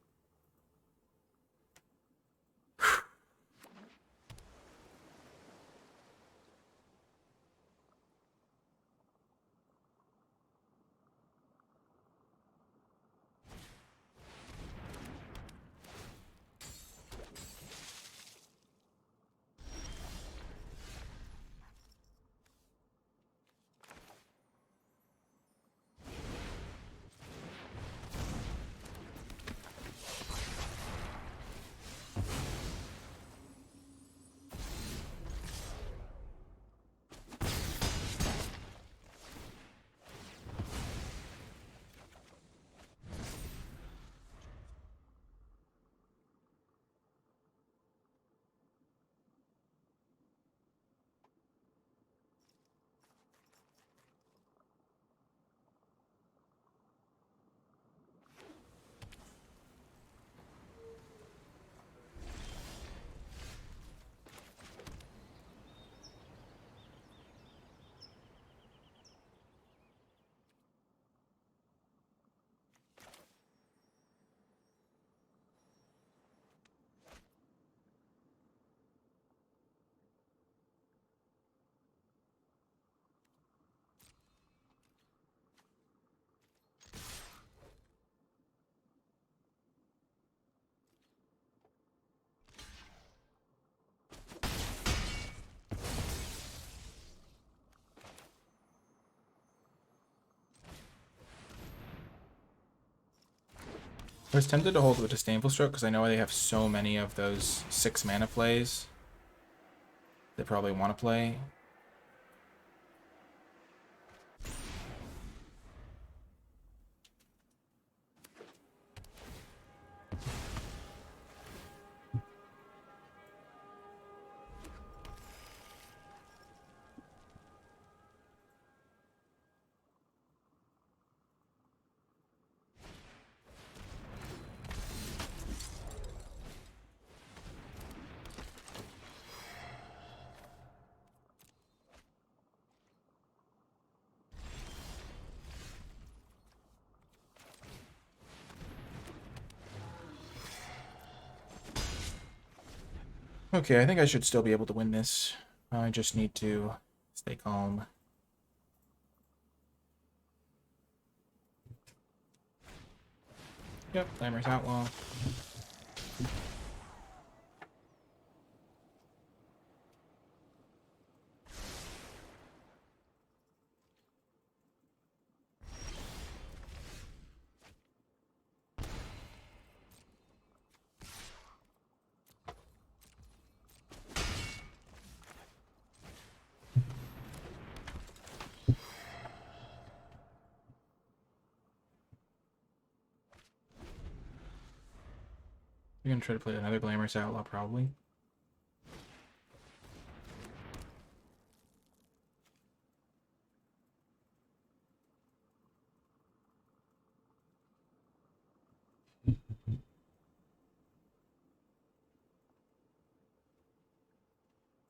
I was tempted to hold with Disdainful Stroke because I know they have so many of those 6 mana plays they probably want to play. Okay, I think I should still be able to win this. I just need to stay calm. Yep, Glamorous Outlaw. I'm gonna try to play another Glamorous Outlaw, probably.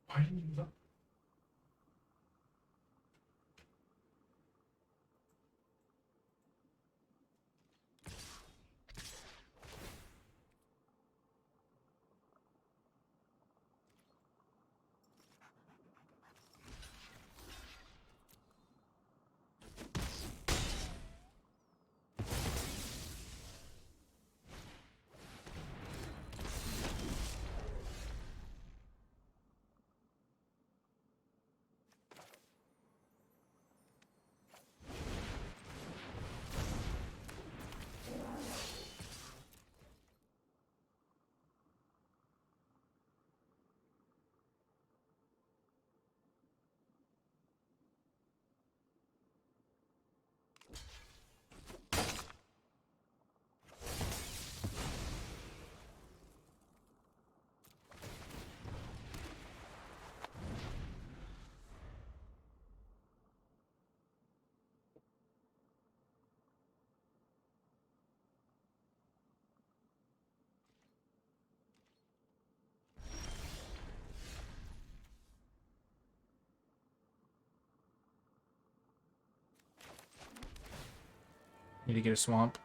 Why didn't you look? Need to get a swamp.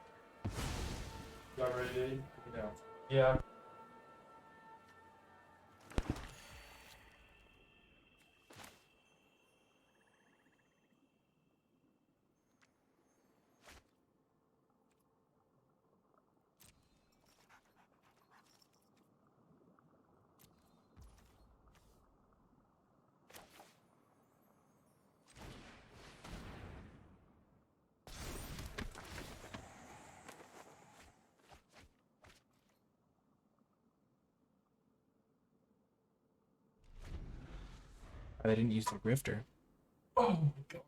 Got ready? Yeah. Yeah. They didn't use the grifter. Oh my god.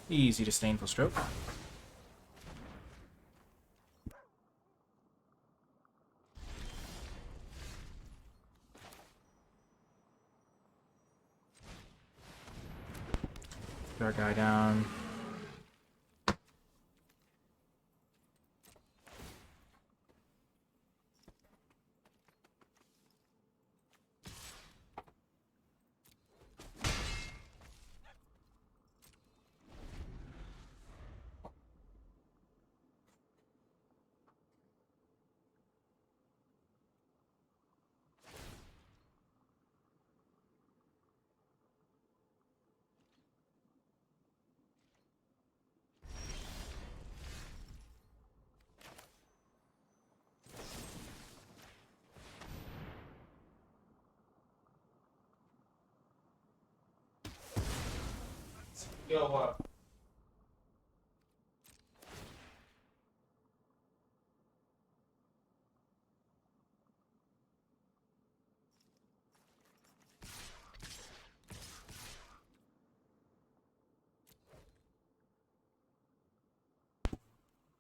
Easy disdainful stroke. Put our guy down. Yo, what?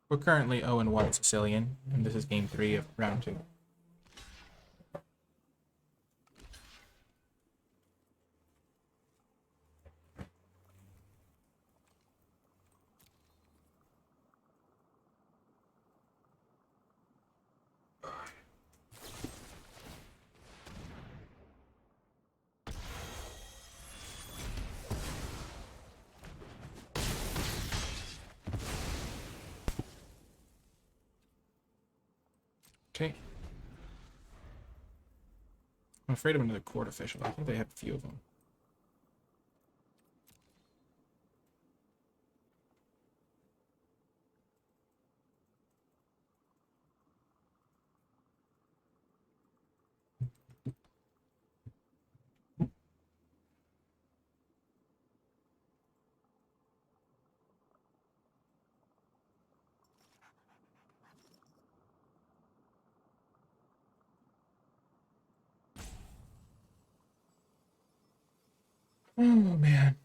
We're currently 0-1 Sicilian, and this is game 3 of round 2. Okay. I'm afraid of another court official. I think they have a few of them. Oh, man.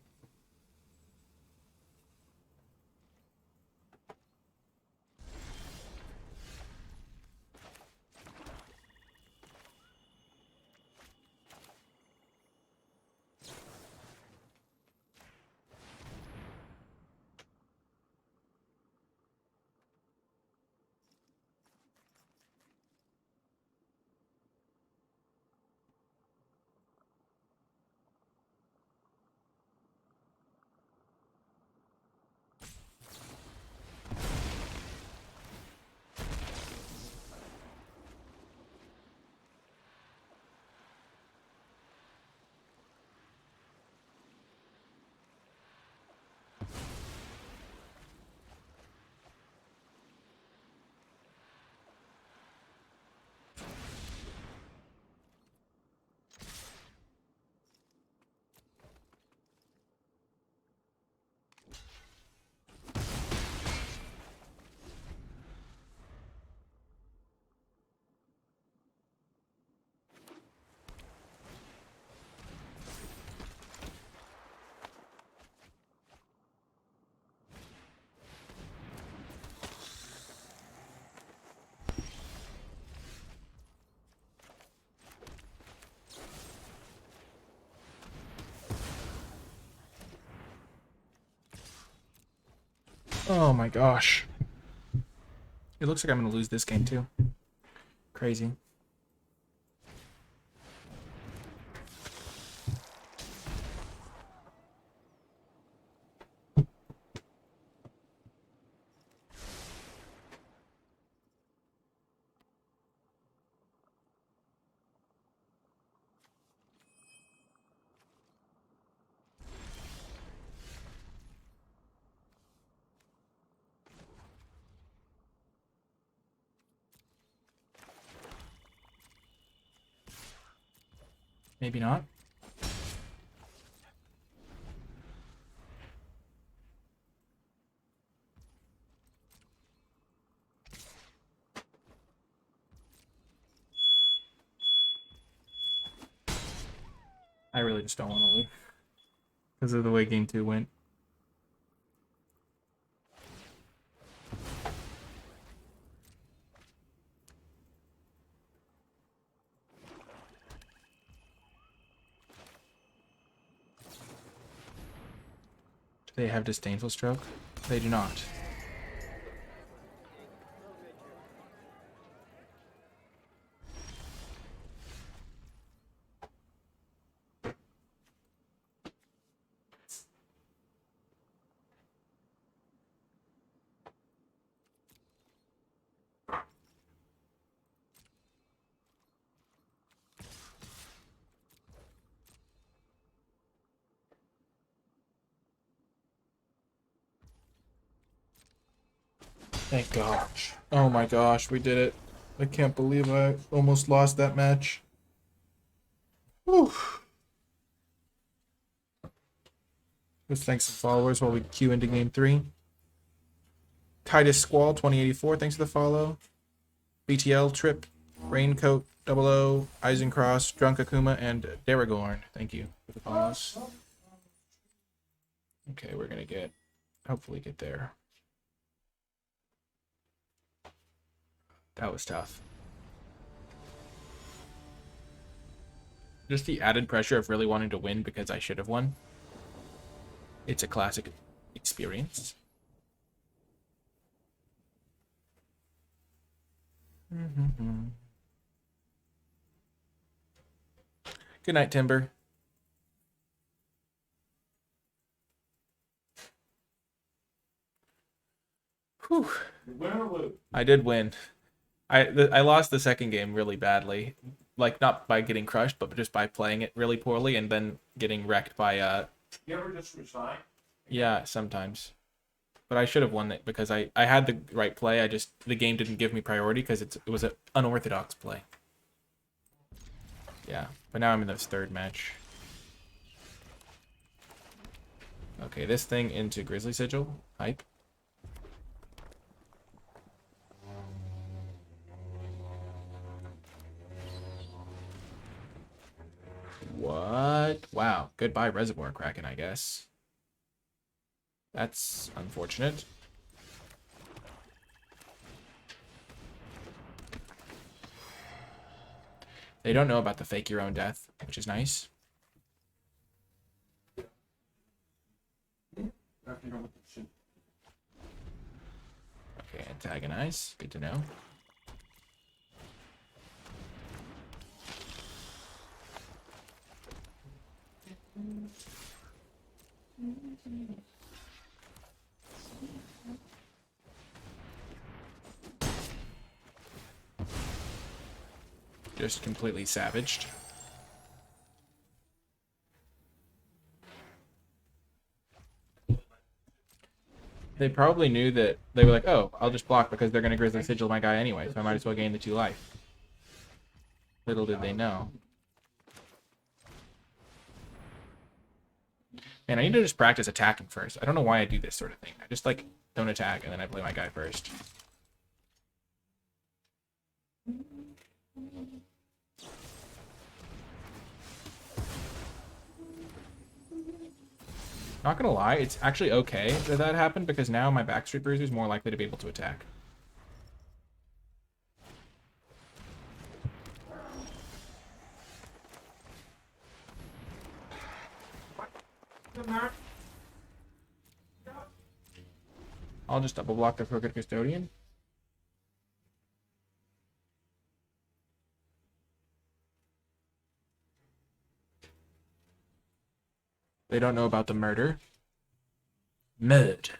Oh my gosh. It looks like I'm going to lose this game too. Crazy. Maybe not. I really just don't want to lose because of the way game 2 went. Do they have disdainful stroke? They do not. Thank gosh. Oh my gosh, we did it. I can't believe I almost lost that match. Whew. Let's thank some followers while we queue into game 3. Titus Squall 2084, thanks for the follow. BTL Trip, Raincoat 00, Eisencross, Drunk Akuma, and Daragorn. Thank you for the follows. Okay, we're gonna hopefully get there. That was tough. Just the added pressure of really wanting to win because I should have won. It's a classic experience. Good night, Timber. Whew. Win or lose? I did win. I lost the second game really badly. Like, not by getting crushed, but just by playing it really poorly and then getting wrecked by You ever just resign? yeah, sometimes. But I should have won it because I had the right play. The game didn't give me priority because it was an unorthodox play. Yeah, but now I'm in this third match. Okay, this thing into Grizzly Sigil. Hype. What? Wow. Goodbye, Reservoir Kraken, I guess. That's unfortunate. They don't know about the fake your own death, which is nice. Okay, antagonize. Good to know. Just completely savaged. They probably knew that they were like, oh, I'll just block because they're going to Grizzly Sigil my guy anyway, so I might as well gain the 2 life. Little did they know. Man, I need to just practice attacking first. I don't know why I do this sort of thing. I just, like, don't attack, and then I play my guy first. Not gonna lie, it's actually okay that that happened, because now my Backstreet Bruiser is more likely to be able to attack. I'll just double block the Crooked Custodian. They don't know about the murder. Murder.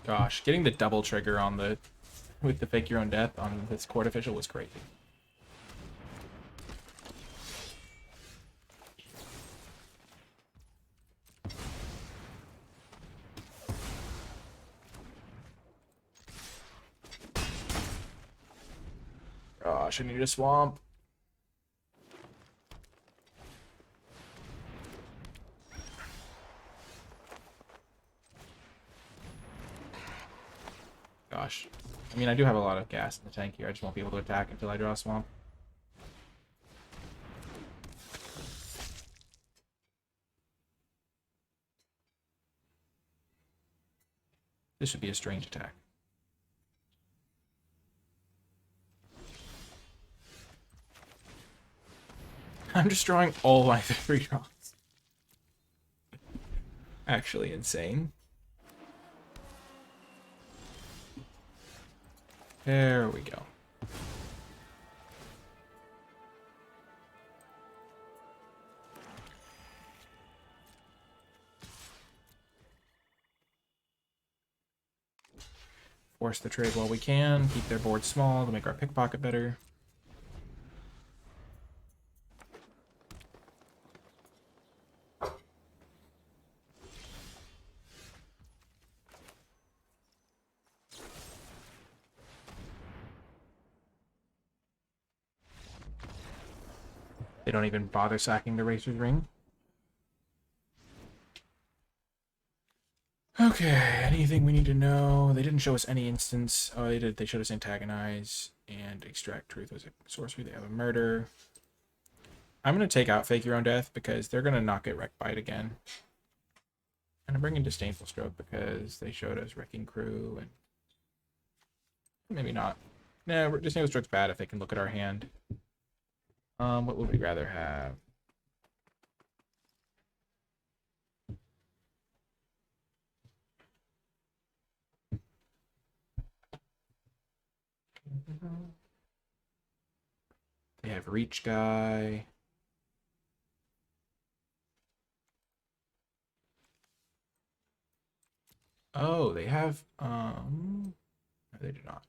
Gosh, getting the double trigger on the with the fake your own death on this court official was crazy. Gosh, I need a swamp. Gosh. I mean, I do have a lot of gas in the tank here. I just won't be able to attack until I draw a swamp. This should be a strange attack. I'm destroying all my 3 draws. Actually insane. There we go. Force the trade while we can. Keep their board small to make our pickpocket better. They don't even bother sacking the Racer's Ring. Okay, anything we need to know? They didn't show us any instance. Oh, they did. They showed us Antagonize and Extract Truth was a sorcery. They have a Murder. I'm going to take out Fake Your Own Death because they're going to not get wrecked by it again. And I'm bringing Disdainful Stroke because they showed us Wrecking Crew and maybe not. No, Disdainful Stroke's bad if they can look at our hand. What would we rather have? They have Reach Guy. Oh, they have no, they do not.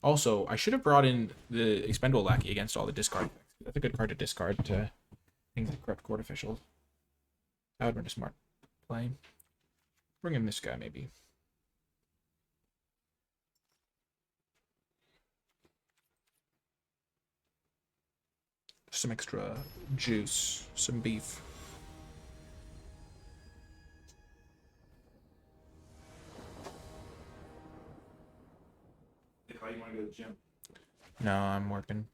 Also, I should have brought in the Expendable Lackey against all the discard effects. That's a good card to discard to things like Corrupt Court Officials. That would have been a smart play. Bring in this guy, maybe. Some extra juice, some beef. How you want to go to the gym? No, I'm working.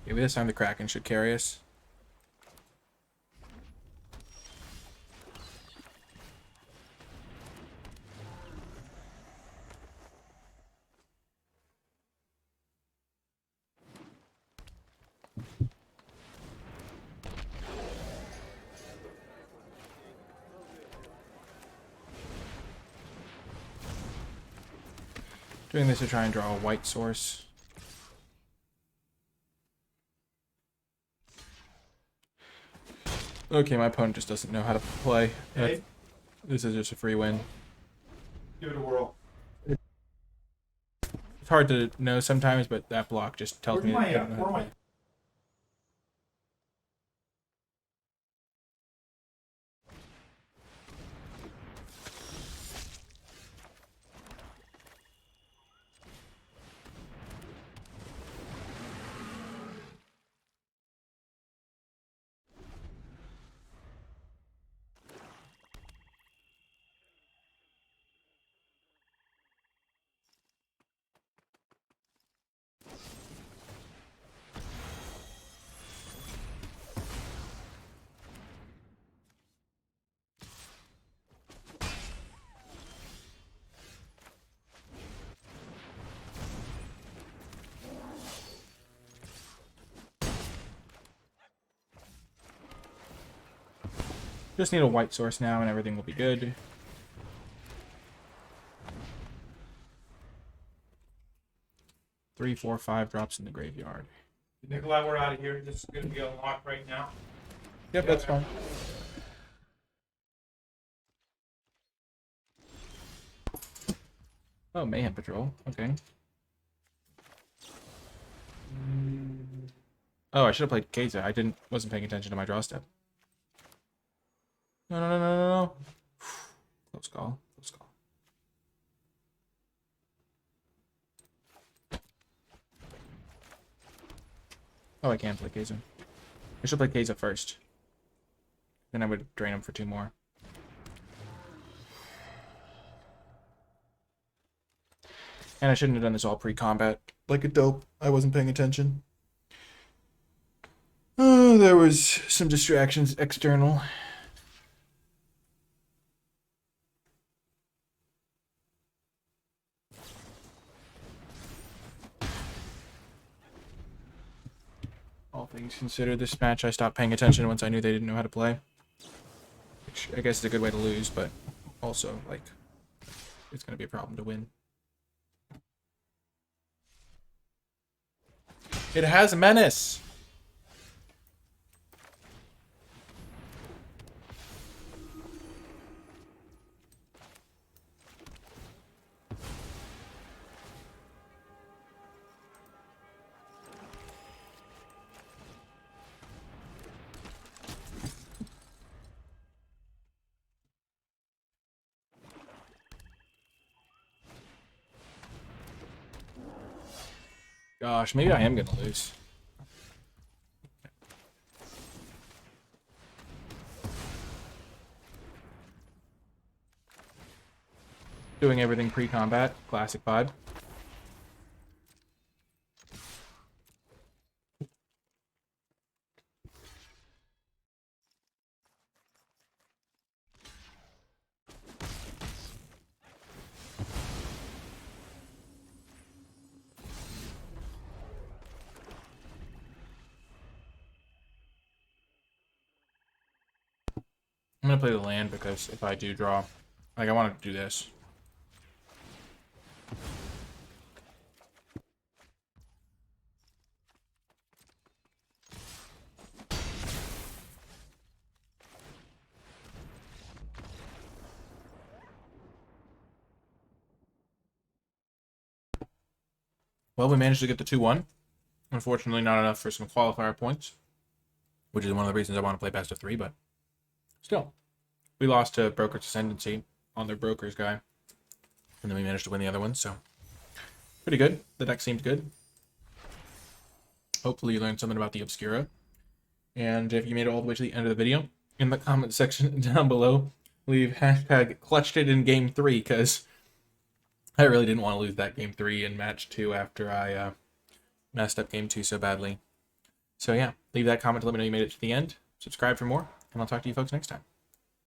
Maybe this time the Kraken should carry us. Doing this to try and draw a white source. Okay, my opponent just doesn't know how to play. Hey, This is just a free win. give it a whirl. It's hard to know sometimes, but that block just tells me. Where's that I don't know how to my, play. Just need a white source now and everything will be good. Three, four, five drops in the graveyard. Nikolai, we're out of here. This is going to be unlocked right now. Yep, that's fine. Oh, Mayhem Patrol. Okay. Oh, I should have played Keza. I wasn't paying attention to my draw step. No, no, no, no, no, no. Close call. Close call. Oh, I can play Keza. I should play Keza first. Then I would drain him for 2 more. And I shouldn't have done this all pre-combat. Like a dope. I wasn't paying attention. Oh, there was some distractions external. All things considered, this match I stopped paying attention once I knew they didn't know how to play. Which I guess is a good way to lose, but also, like, it's going to be a problem to win. It has Menace! Gosh, maybe I am going to lose. Doing everything pre-combat. Classic vibe. I'm going to play the land because if I do draw, like, I want to do this. Well, we managed to get the 2-1. Unfortunately, not enough for some qualifier points, which is one of the reasons I want to play best of 3, but still. We lost to Broker's Ascendancy on their Broker's guy, and then we managed to win the other one, so pretty good. The deck seemed good. Hopefully you learned something about the Obscura. And if you made it all the way to the end of the video, in the comment section down below, leave hashtag clutched it in game 3, because I really didn't want to lose that game 3 in match 2 after I messed up game 2 so badly. So yeah, leave that comment to let me know you made it to the end. Subscribe for more, and I'll talk to you folks next time.